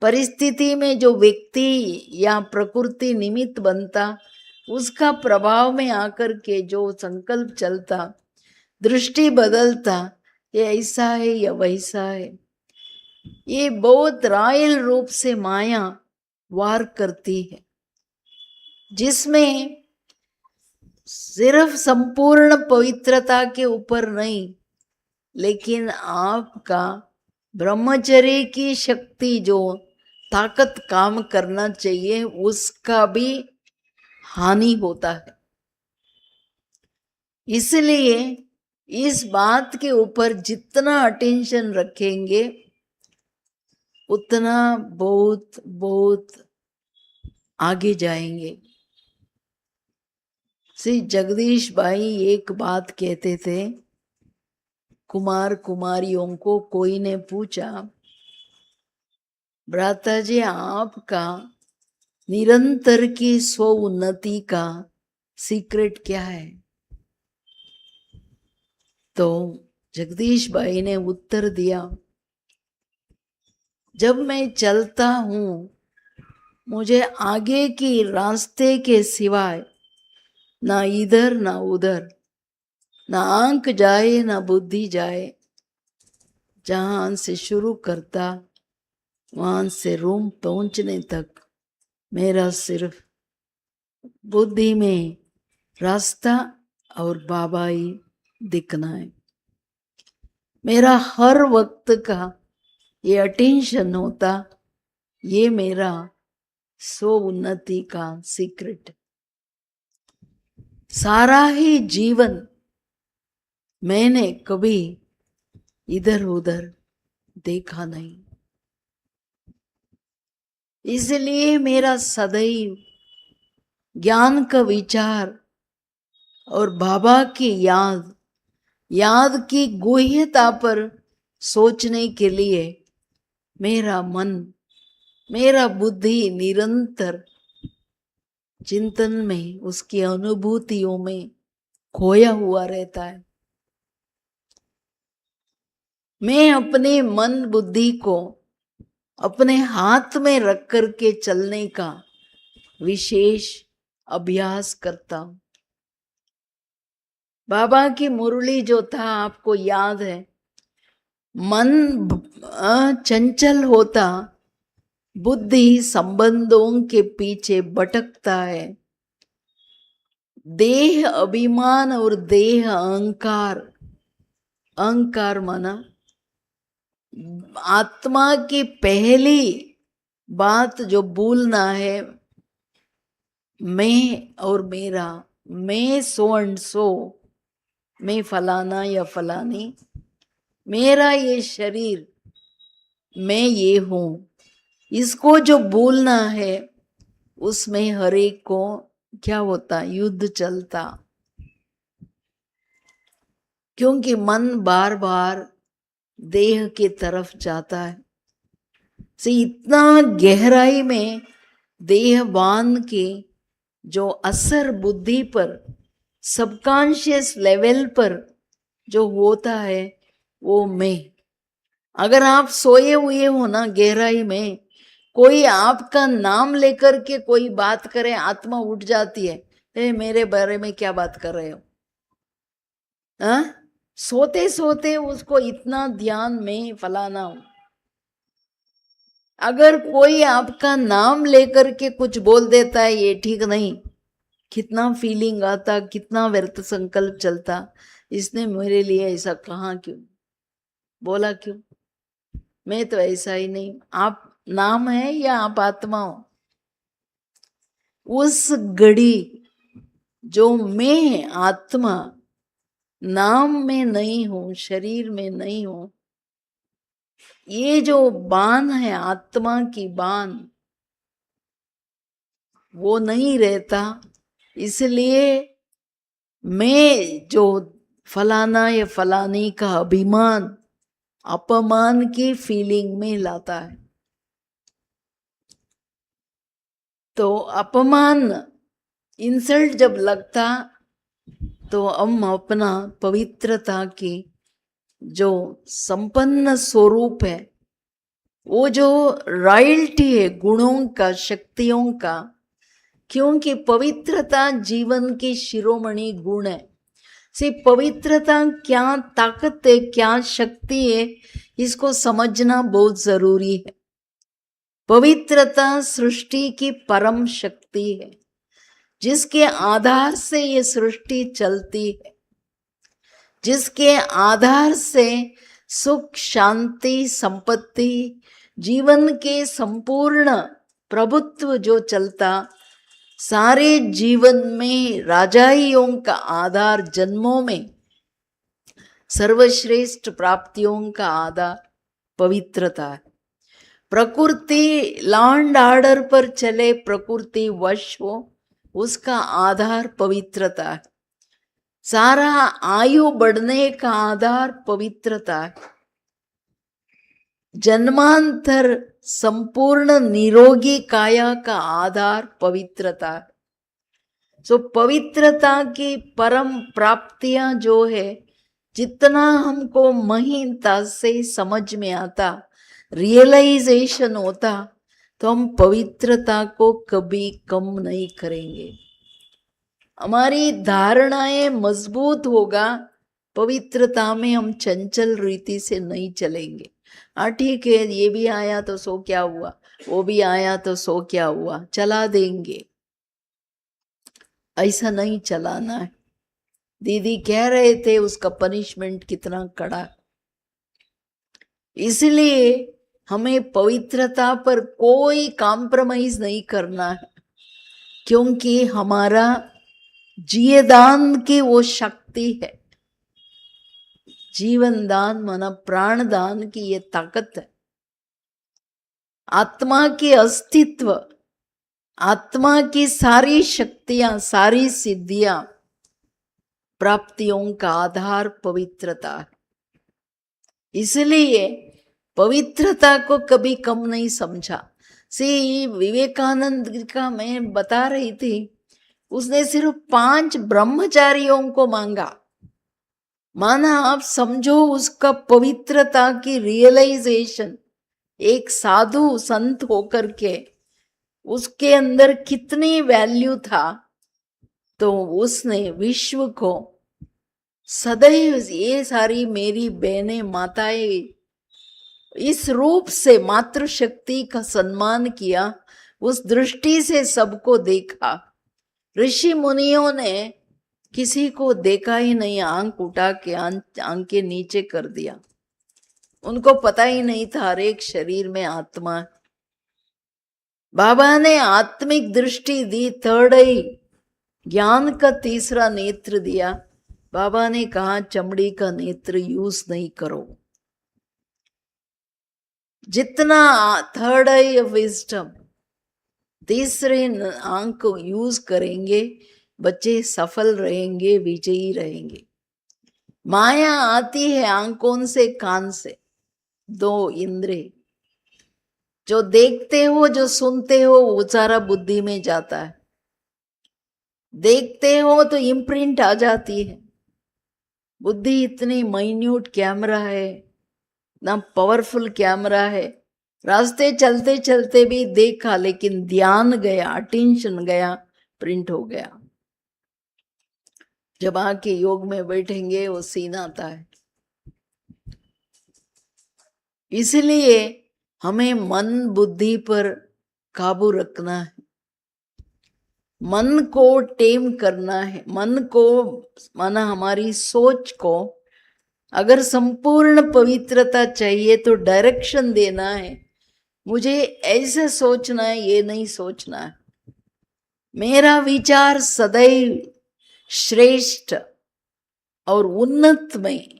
परिस्थिति में जो व्यक्ति या प्रकृति निमित्त बनता, उसका प्रभाव में आकर के जो संकल्प चलता, दृष्टि बदलता, ये ऐसा है या वैसा है, ये बहुत रायल रूप से माया वार करती है, जिसमें सिर्फ संपूर्ण पवित्रता के ऊपर नहीं, लेकिन आपका ब्रह्मचर्य की शक्ति जो ताकत काम करना चाहिए, उसका भी हानि होता है। इसलिए इस बात के ऊपर जितना अटेंशन रखेंगे, उतना बहुत बहुत आगे जाएंगे। श्री जगदीश भाई एक बात कहते थे, कुमार कुमारियों को कोई ने पूछा, भ्राता जी आपका निरंतर की स्व उन्नति का सीक्रेट क्या है? तो जगदीश भाई ने उत्तर दिया, जब मैं चलता हूं, मुझे आगे की रास्ते के सिवाय ना इधर ना उधर, ना आंख जाए ना बुद्धि जाए, जहां से शुरू करता वहां से रूम पहुंचने तक मेरा सिर्फ बुद्धि में रास्ता और बाबा ही दिखना है। मेरा हर वक्त का ये अटेंशन होता, ये मेरा स्व उन्नति का सीक्रेट। सारा ही जीवन मैंने कभी इधर उधर देखा नहीं, इसलिए मेरा सदैव ज्ञान का विचार और बाबा की याद की गुह्यता पर सोचने के लिए मेरा मन, मेरा बुद्धि निरंतर चिंतन में, उसकी अनुभूतियों में खोया हुआ रहता है। मैं अपने मन बुद्धि को अपने हाथ में रख करके चलने का विशेष अभ्यास करता हूं। बाबा की मुरली जो था आपको याद है, मन चंचल होता, बुद्धि संबंधों के पीछे भटकता है, देह अभिमान और देह अहंकार, अहंकार माना आत्मा की पहली बात जो भूलना है, मैं और मेरा, मैं सो एंड सो, मैं फलाना या फलानी, मेरा ये शरीर, मैं ये हूं, इसको जो भूलना है, उसमें हर एक को क्या होता, युद्ध चलता। क्योंकि मन बार बार देह की तरफ जाता है, से इतना गहराई में देहवान के जो असर बुद्धि पर, सबकॉन्शियस लेवल पर जो होता है, वो मैं। अगर आप सोए हुए हो ना गहराई में, कोई आपका नाम लेकर के कोई बात करे, आत्मा उठ जाती है, मेरे बारे में क्या बात कर रहे हो? सोते सोते उसको इतना ध्यान में फलाना हो। अगर कोई आपका नाम लेकर के कुछ बोल देता है, ये ठीक नहीं, कितना फीलिंग आता, कितना व्यर्थ संकल्प चलता, इसने मेरे लिए ऐसा कहा क्यों, बोला क्यों, मैं तो ऐसा ही नहीं। आप नाम है या आप आत्मा हो? उस घड़ी जो मैं आत्मा नाम में नहीं हूं, शरीर में नहीं हूं, ये जो बान है आत्मा की बान, वो नहीं रहता। इसलिए मैं जो फलाना या फलानी का अभिमान, अपमान की फीलिंग में लाता है। तो अपमान, इंसल्ट जब लगता, तो हम अपना पवित्रता की जो संपन्न स्वरूप है, वो जो रॉयल्टी है गुणों का, शक्तियों का, क्योंकि पवित्रता जीवन की शिरोमणि गुण है। सिर्फ पवित्रता क्या ताकत है, क्या शक्ति है, इसको समझना बहुत जरूरी है। पवित्रता सृष्टि की परम शक्ति है, जिसके आधार से ये सृष्टि चलती है, जिसके आधार से सुख, शांति, संपत्ति, जीवन के संपूर्ण प्रभुत्व जो चलता, सारे जीवन में राजाइयों का आधार, जन्मों में सर्वश्रेष्ठ प्राप्तियों का आधार पवित्रता है। प्रकृति लॉ ऑर्डर पर चले, प्रकृति वश हो, उसका आधार पवित्रता है। सारा आयु बढ़ने का आधार पवित्रता है। जन्मांतर संपूर्ण निरोगी काया का आधार पवित्रता है। सो पवित्रता की परम प्राप्तियां जो है, जितना हमको महीनता से समझ में आता, रियलाइजेशन होता, तो हम पवित्रता को कभी कम नहीं करेंगे। हमारी धारणाएं मजबूत होगा, पवित्रता में हम चंचल रीति से नहीं चलेंगे। हाँ ठीक है, ये भी आया तो सो क्या हुआ, वो भी आया तो सो क्या हुआ, चला देंगे। ऐसा नहीं चलाना है। दीदी कह रहे थे उसका पनिशमेंट कितना कड़ा, इसलिए हमें पवित्रता पर कोई कॉम्प्रोमाइज नहीं करना है, क्योंकि हमारा जीवदान की वो शक्ति है। जीवन दान माना प्राण दान की ये ताकत है। आत्मा के अस्तित्व, आत्मा की सारी शक्तियां, सारी सिद्धियां, प्राप्तियों का आधार पवित्रता है। इसलिए पवित्रता को कभी कम नहीं समझा। विवेकानंद का मैं बता रही थी, उसने सिर्फ 5 ब्रह्मचारियों को मांगा। माना आप समझो उसका पवित्रता की रियलाइजेशन एक साधु संत होकर के उसके अंदर कितनी वैल्यू था। तो उसने विश्व को सदैव ये सारी मेरी बहनें, माताएं इस रूप से मातृशक्ति का सम्मान किया, उस दृष्टि से सबको देखा। ऋषि मुनियों ने किसी को देखा ही नहीं, आंख उठा के आंख के नीचे कर दिया। उनको पता ही नहीं था हर एक शरीर में आत्मा। बाबा ने आत्मिक दृष्टि दी, थर्ड आई, ज्ञान का तीसरा नेत्र दिया। बाबा ने कहा चमड़ी का नेत्र यूज नहीं करो। जितना थर्ड आई ऑफ विजडम, तीसरे आंख को यूज करेंगे, बच्चे सफल रहेंगे, विजयी रहेंगे। माया आती है आंखों से, कान से, 2 इंद्रिय। जो देखते हो, जो सुनते हो, वो सारा बुद्धि में जाता है। देखते हो तो इम्प्रिंट आ जाती है। बुद्धि इतनी माइन्यूट कैमरा है, ना पावरफुल कैमरा है। रास्ते चलते चलते भी देखा, लेकिन ध्यान गया, अटेंशन गया, प्रिंट हो गया। जब आके योग में बैठेंगे वो सीन आता है। इसलिए हमें मन बुद्धि पर काबू रखना है, मन को टेम करना है। मन को माना हमारी सोच को, अगर संपूर्ण पवित्रता चाहिए तो डायरेक्शन देना है। मुझे ऐसे सोचना है, ये नहीं सोचना है। मेरा विचार सदैव श्रेष्ठ और उन्नत में,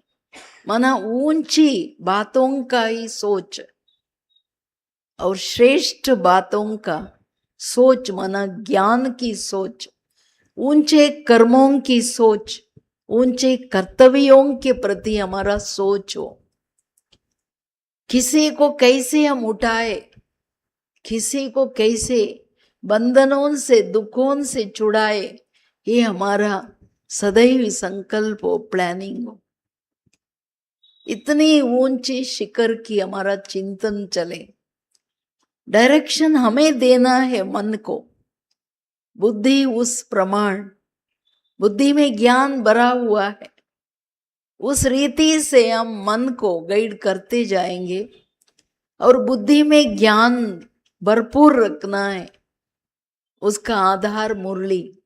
माना ऊंची बातों का ही सोच, और श्रेष्ठ बातों का सोच माना ज्ञान की सोच, ऊंचे कर्मों की सोच, ऊंचे कर्तव्यों के प्रति हमारा सोच हो। किसी को कैसे हम उठाए, किसी को कैसे बंधनों से, दुखों से छुड़ाए, ये हमारा सदैव संकल्प हो, प्लानिंग हो। इतनी ऊंची शिखर की हमारा चिंतन चले। डायरेक्शन हमें देना है मन को, बुद्धि उस प्रमाण, बुद्धि में ज्ञान भरा हुआ है, उस रीति से हम मन को गाइड करते जाएंगे। और बुद्धि में ज्ञान भरपूर रखना है, उसका आधार मुरली,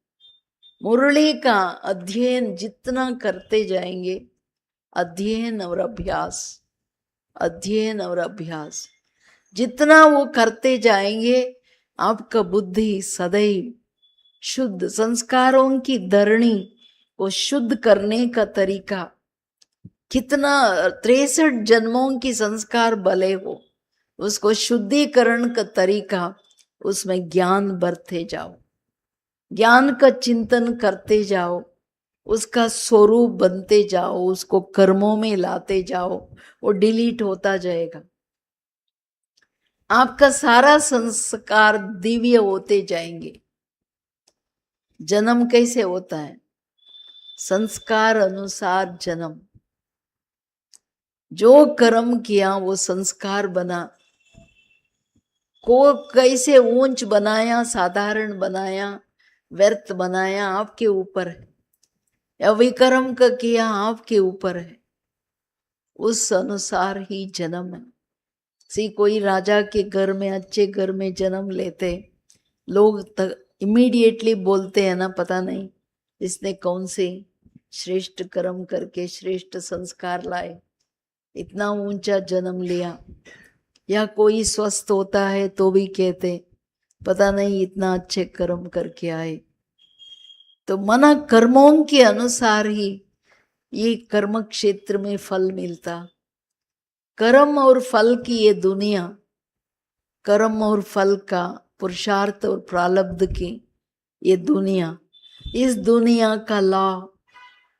मुरली का अध्ययन जितना करते जाएंगे, अध्ययन और अभ्यास, अध्ययन और अभ्यास जितना वो करते जाएंगे, आपका बुद्धि सदैव शुद्ध, संस्कारों की धरणी को शुद्ध करने का तरीका, कितना 63 जन्मों की संस्कार भले हो, उसको शुद्धिकरण का तरीका, उसमें ज्ञान भरते जाओ, ज्ञान का चिंतन करते जाओ, उसका स्वरूप बनते जाओ, उसको कर्मों में लाते जाओ, वो डिलीट होता जाएगा। आपका सारा संस्कार दिव्य होते जाएंगे। जन्म कैसे होता है? संस्कार अनुसार जन्म। जो कर्म किया वो संस्कार बना, को कैसे ऊंच बनाया, साधारण बनाया, व्यर्थ बनाया, आपके ऊपर है, या विकर्म का किया आपके ऊपर है, उस अनुसार ही जन्म है। कोई राजा के घर में, अच्छे घर में जन्म लेते, लोग इमीडिएटली बोलते हैं ना, पता नहीं इसने कौन से श्रेष्ठ कर्म करके श्रेष्ठ संस्कार लाए, इतना ऊंचा जन्म लिया। या कोई स्वस्थ होता है तो भी कहते पता नहीं इतना अच्छे कर्म करके आए। तो मना कर्मों के अनुसार ही ये कर्म क्षेत्र में फल मिलता। कर्म और फल की ये दुनिया, कर्म और फल का पुरुषार्थ और प्रारब्ध की ये दुनिया, इस दुनिया का लॉ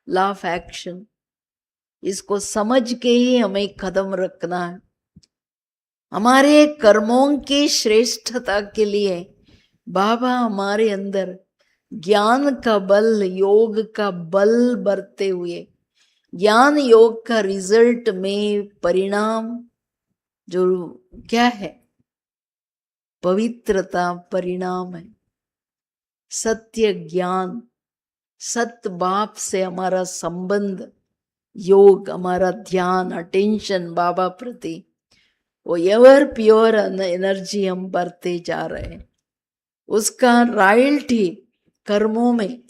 ऑफ एक्शन, इसको समझ के ही हमें कदम रखना है। हमारे कर्मों की श्रेष्ठता के लिए बाबा हमारे अंदर ज्ञान का बल, योग का बल बरते हुए, ज्ञान योग का रिजल्ट में परिणाम जो क्या है? पवित्रता परिणाम है। सत्य ज्ञान, सत्य बाप से हमारा संबंध, योग, हमारा ध्यान, अटेंशन बाबा प्रति, वो एवर प्योर एनर्जी हम बढ़ते जा रहे हैं। उसका रॉयल्टी कर्मों में,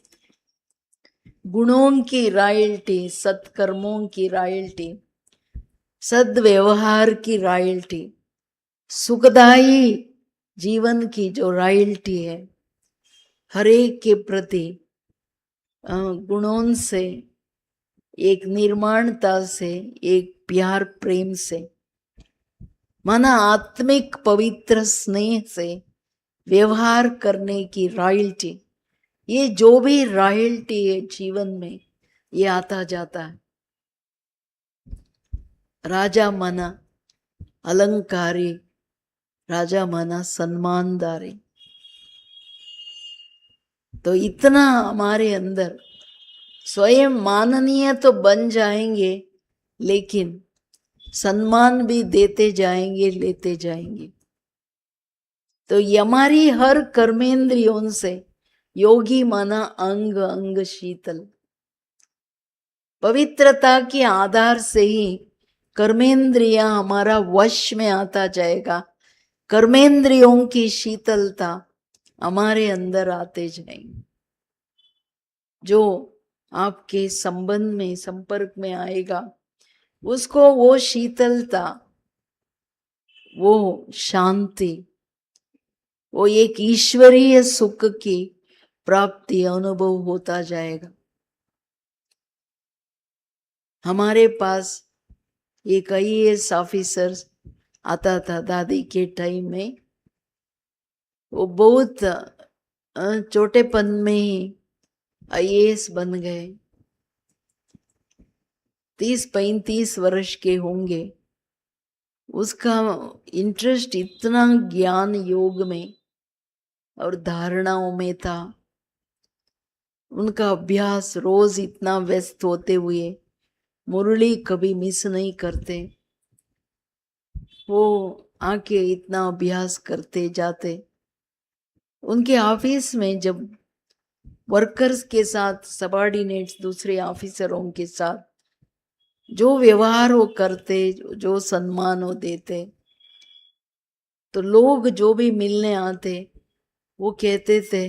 गुणों की रॉयल्टी, सत्कर्मों की रॉयल्टी, सद्व्यवहार की रॉयल्टी, सुखदायी जीवन की जो रॉयल्टी है, हर एक के प्रति गुणों से, एक निर्माणता से, एक प्यार प्रेम से, माना आत्मिक पवित्र स्नेह से व्यवहार करने की रॉयल्टी, ये जो भी रॉयल्टी है जीवन में, ये आता जाता है। राजा माना अलंकारी, राजा माना सम्मानदारी। तो इतना हमारे अंदर स्वयं माननीय तो बन जाएंगे, लेकिन सम्मान भी देते जाएंगे, लेते जाएंगे। तो हमारी हर कर्मेंद्रियों से, योगी माना अंग अंग शीतल, पवित्रता के आधार से ही कर्मेंद्रिया हमारा वश में आता जाएगा। कर्मेंद्रियों की शीतलता हमारे अंदर आते जाएंगे। जो आपके संबंध में, संपर्क में आएगा, उसको वो शीतलता, वो शांति, वो एक ईश्वरीय सुख की प्राप्ति अनुभव होता जाएगा। हमारे पास एक IAS ऑफिसर आता था दादी के टाइम में। वो बहुत छोटेपन में ही IAS बन गए, 30-35 वर्ष के होंगे। उसका इंटरेस्ट इतना ज्ञान योग में और धारणाओं में था, उनका अभ्यास रोज इतना व्यस्त होते हुए मुरली कभी मिस नहीं करते। वो आके इतना अभ्यास करते जाते। उनके ऑफिस में जब वर्कर्स के साथ, सबॉर्डिनेट्स दूसरे ऑफिसरों के साथ जो व्यवहार वो करते, जो सम्मान वो देते, तो लोग जो भी मिलने आते वो कहते थे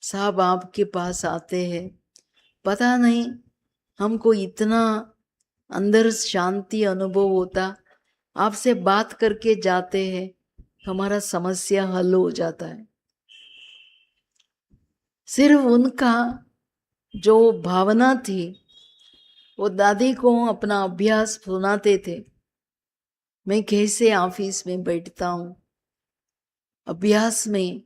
साहब आपके पास आते हैं, पता नहीं हमको इतना अंदर शांति अनुभव होता, आपसे बात करके जाते हैं हमारा समस्या हल हो जाता है। सिर्फ उनका जो भावना थी, वो दादी को अपना अभ्यास सुनाते थे। मैं कैसे ऑफिस में बैठता हूँ, अभ्यास में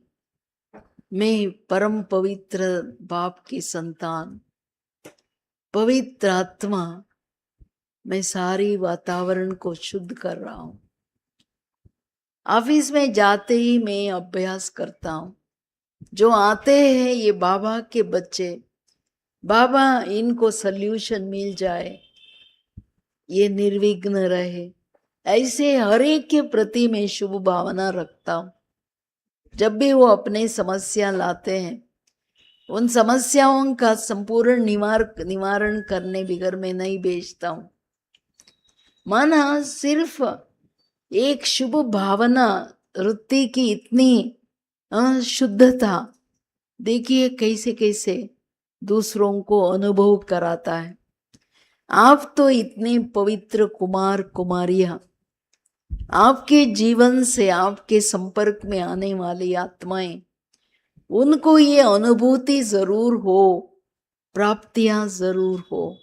मैं परम पवित्र बाप की संतान, पवित्र आत्मा, मैं सारी वातावरण को शुद्ध कर रहा हूँ। ऑफिस में जाते ही मैं अभ्यास करता हूँ, जो आते हैं ये बाबा के बच्चे, बाबा इनको सल्यूशन मिल जाए, ये निर्विघ्न रहे, ऐसे हर एक के प्रति मैं शुभ भावना रखता हूँ। जब भी वो अपने समस्या लाते हैं, उन समस्याओं का संपूर्ण निवारण करने बिगर मैं नहीं भेजता हूँ। माना सिर्फ एक शुभ भावना, वृत्ति की इतनी शुद्धता, देखिए कैसे कैसे दूसरों को अनुभव कराता है। आप तो इतने पवित्र कुमार कुमारियां, आपके जीवन से आपके संपर्क में आने वाली आत्माएं, उनको ये अनुभूति जरूर हो, प्राप्तियां जरूर हो,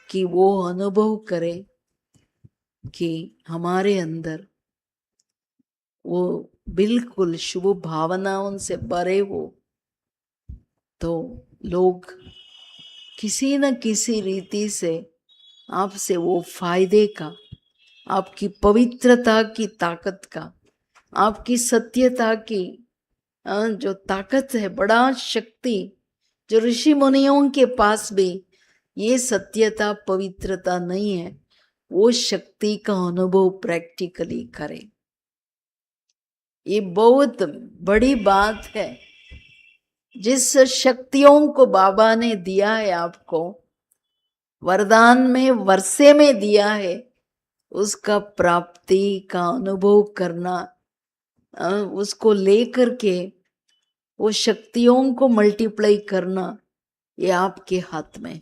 कि वो अनुभव करे कि हमारे अंदर वो बिल्कुल शुभ भावनाओं से भरे हो, तो लोग किसी न किसी रीति से आपसे वो फायदे का, आपकी पवित्रता की ताकत का, आपकी सत्यता की जो ताकत है, बड़ा शक्ति, जो ऋषि मुनियों के पास भी ये सत्यता पवित्रता नहीं है, वो शक्ति का अनुभव प्रैक्टिकली करें। ये बहुत बड़ी बात है। जिस शक्तियों को बाबा ने दिया है आपको, वरदान में, वर्षे में दिया है, उसका प्राप्ति का अनुभव करना, उसको लेकर के वो शक्तियों को मल्टीप्लाई करना, ये आपके हाथ में।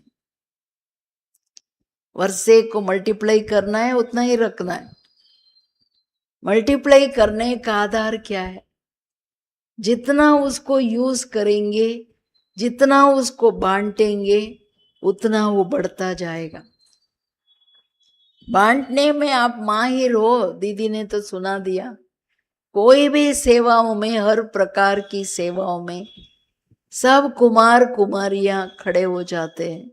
वर्षे को मल्टीप्लाई करना है, उतना ही रखना है। मल्टीप्लाई करने का आधार क्या है? जितना उसको यूज करेंगे, जितना उसको बांटेंगे, उतना वो बढ़ता जाएगा। बांटने में आप माहिर हो, दीदी ने तो सुना दिया। कोई भी सेवाओं में, हर प्रकार की सेवाओं में सब कुमार कुमारियां खड़े हो जाते हैं।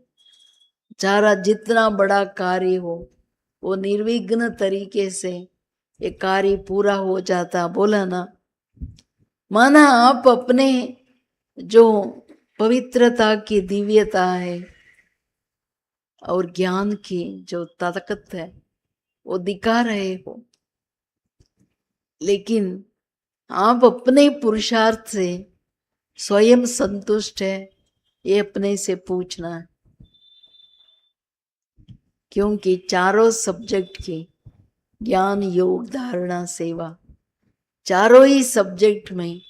चारा जितना बड़ा कार्य हो, वो निर्विघ्न तरीके से ये कार्य पूरा हो जाता। बोला ना, माना आप अपने जो पवित्रता की दिव्यता है और ज्ञान की जो ताकत है, वो दिखा रहे हो, लेकिन आप अपने पुरुषार्थ से स्वयं संतुष्ट है, ये अपने से पूछना है। क्योंकि चारों सब्जेक्ट की, ज्ञान, योग, धारणा, सेवा, चारों ही सब्जेक्ट में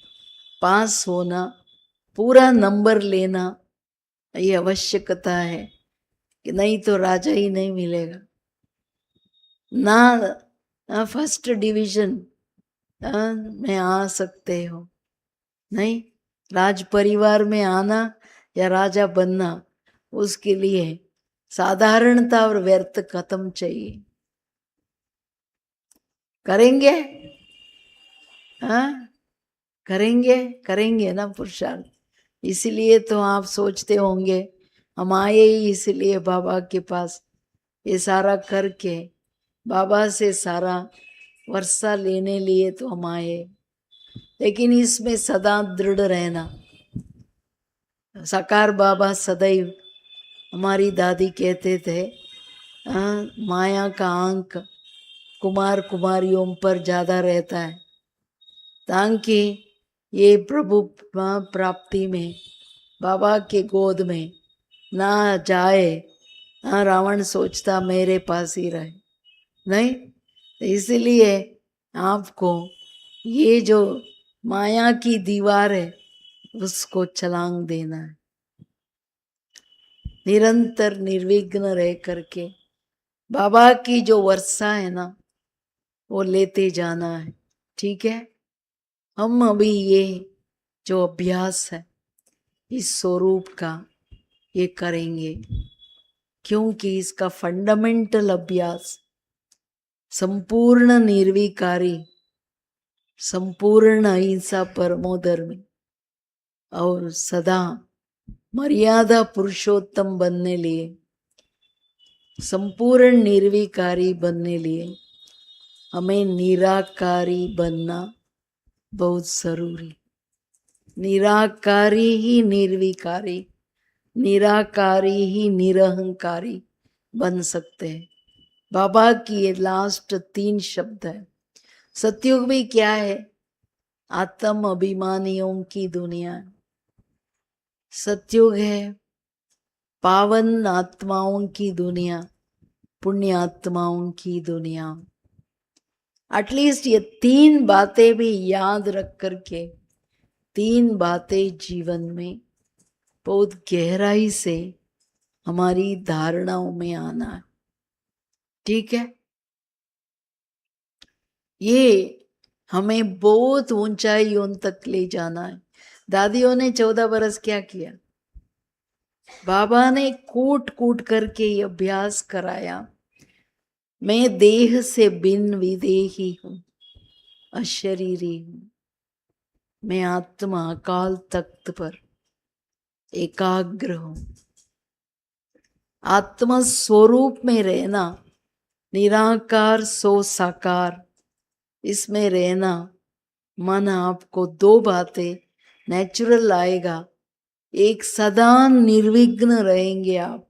पास होना, पूरा नंबर लेना, ये आवश्यकता है, कि नहीं तो राजा ही नहीं मिलेगा ना। फर्स्ट डिवीजन में आ सकते हो, नहीं, राज परिवार में आना या राजा बनना, उसके लिए साधारणता और व्यर्थ खत्म चाहिए। करेंगे, हाँ करेंगे ना पुरुषार्थ। इसीलिए तो आप सोचते होंगे हम आए ही इसलिए बाबा के पास, ये सारा करके बाबा से सारा वर्षा लेने लिए तो हम आए। लेकिन इसमें सदा दृढ़ रहना। साकार बाबा सदैव, हमारी दादी कहते थे, माया का आंक कुमार कुमारियों पर ज्यादा रहता है, ताकि ये प्रभु प्राप्ति में बाबा के गोद में ना जाए। रावण सोचता मेरे पास ही रहे, नहीं। तो इसलिए आपको ये जो माया की दीवार है उसको छलांग देना है, निरंतर निर्विघ्न रह करके बाबा की जो वर्षा है ना वो लेते जाना है। ठीक है, हम अभी ये जो अभ्यास है इस स्वरूप का ये करेंगे, क्योंकि इसका फंडामेंटल अभ्यास संपूर्ण निर्विकारी, संपूर्ण अहिंसा परमो धर्मी और सदा मर्यादा पुरुषोत्तम बनने लिए, संपूर्ण निर्विकारी बनने लिए हमें निराकारी बनना बहुत जरूरी। निराकारी ही निर्विकारी, निराकारी ही निरहंकारी बन सकते हैं। बाबा की ये लास्ट 3 शब्द है। सतयुग भी क्या है? आत्म अभिमानियों की दुनिया है। सतयुग है पावन आत्माओं की दुनिया, पुण्य आत्माओं की दुनिया। एटलीस्ट ये 3 बातें भी याद रख करके 3 बातें जीवन में बहुत गहराई से हमारी धारणाओं में आना है। ठीक है, ये हमें बहुत ऊंचाइयों तक ले जाना है। दादियों ने 14 बरस क्या किया? बाबा ने कूट कूट करके ये अभ्यास कराया। मैं देह से बिन विदेही हूं, अशरीरी हूं। मैं आत्मा अकाल तख्त पर एकाग्र हूं। आत्मा स्वरूप में रहना, निराकार सो साकार, इसमें रहना। मन आपको 2 बातें नेचुरल आएगा। एक सदा निर्विघ्न रहेंगे आप,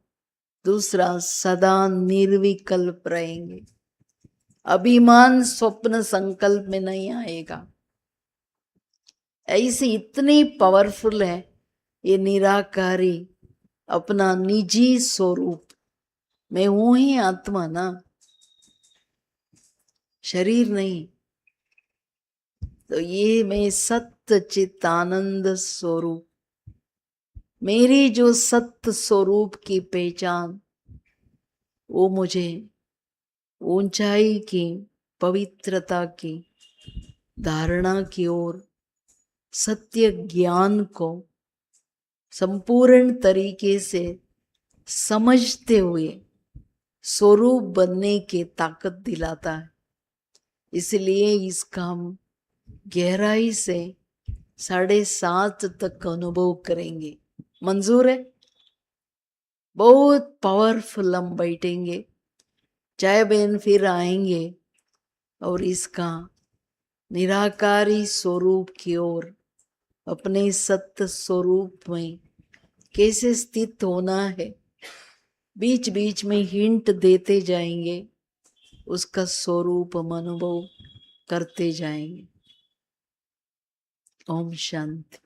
दूसरा सदा निर्विकल्प रहेंगे। अभिमान स्वप्न संकल्प में नहीं आएगा। ऐसे इतनी पावरफुल है ये निराकारी, अपना निजी स्वरूप। मैं हूं ही आत्मा ना, शरीर नहीं। तो ये मैं सत्य चित आनंद स्वरूप, मेरी जो सत्य स्वरूप की पहचान, वो मुझे ऊंचाई की, पवित्रता की धारणा की ओर, सत्य ज्ञान को संपूर्ण तरीके से समझते हुए स्वरूप बनने की ताकत दिलाता है। इसलिए इसका हम गहराई से 7:30 तक अनुभव करेंगे। मंजूर है? बहुत पावरफुल हम बैठेंगे, चाय बहन फिर आएंगे और इसका निराकारी स्वरूप की ओर, अपने सत्य स्वरूप में कैसे स्थित होना है, बीच बीच में हिंट देते जाएंगे, उसका स्वरूप हम अनुभव करते जाएंगे। ओम शांति।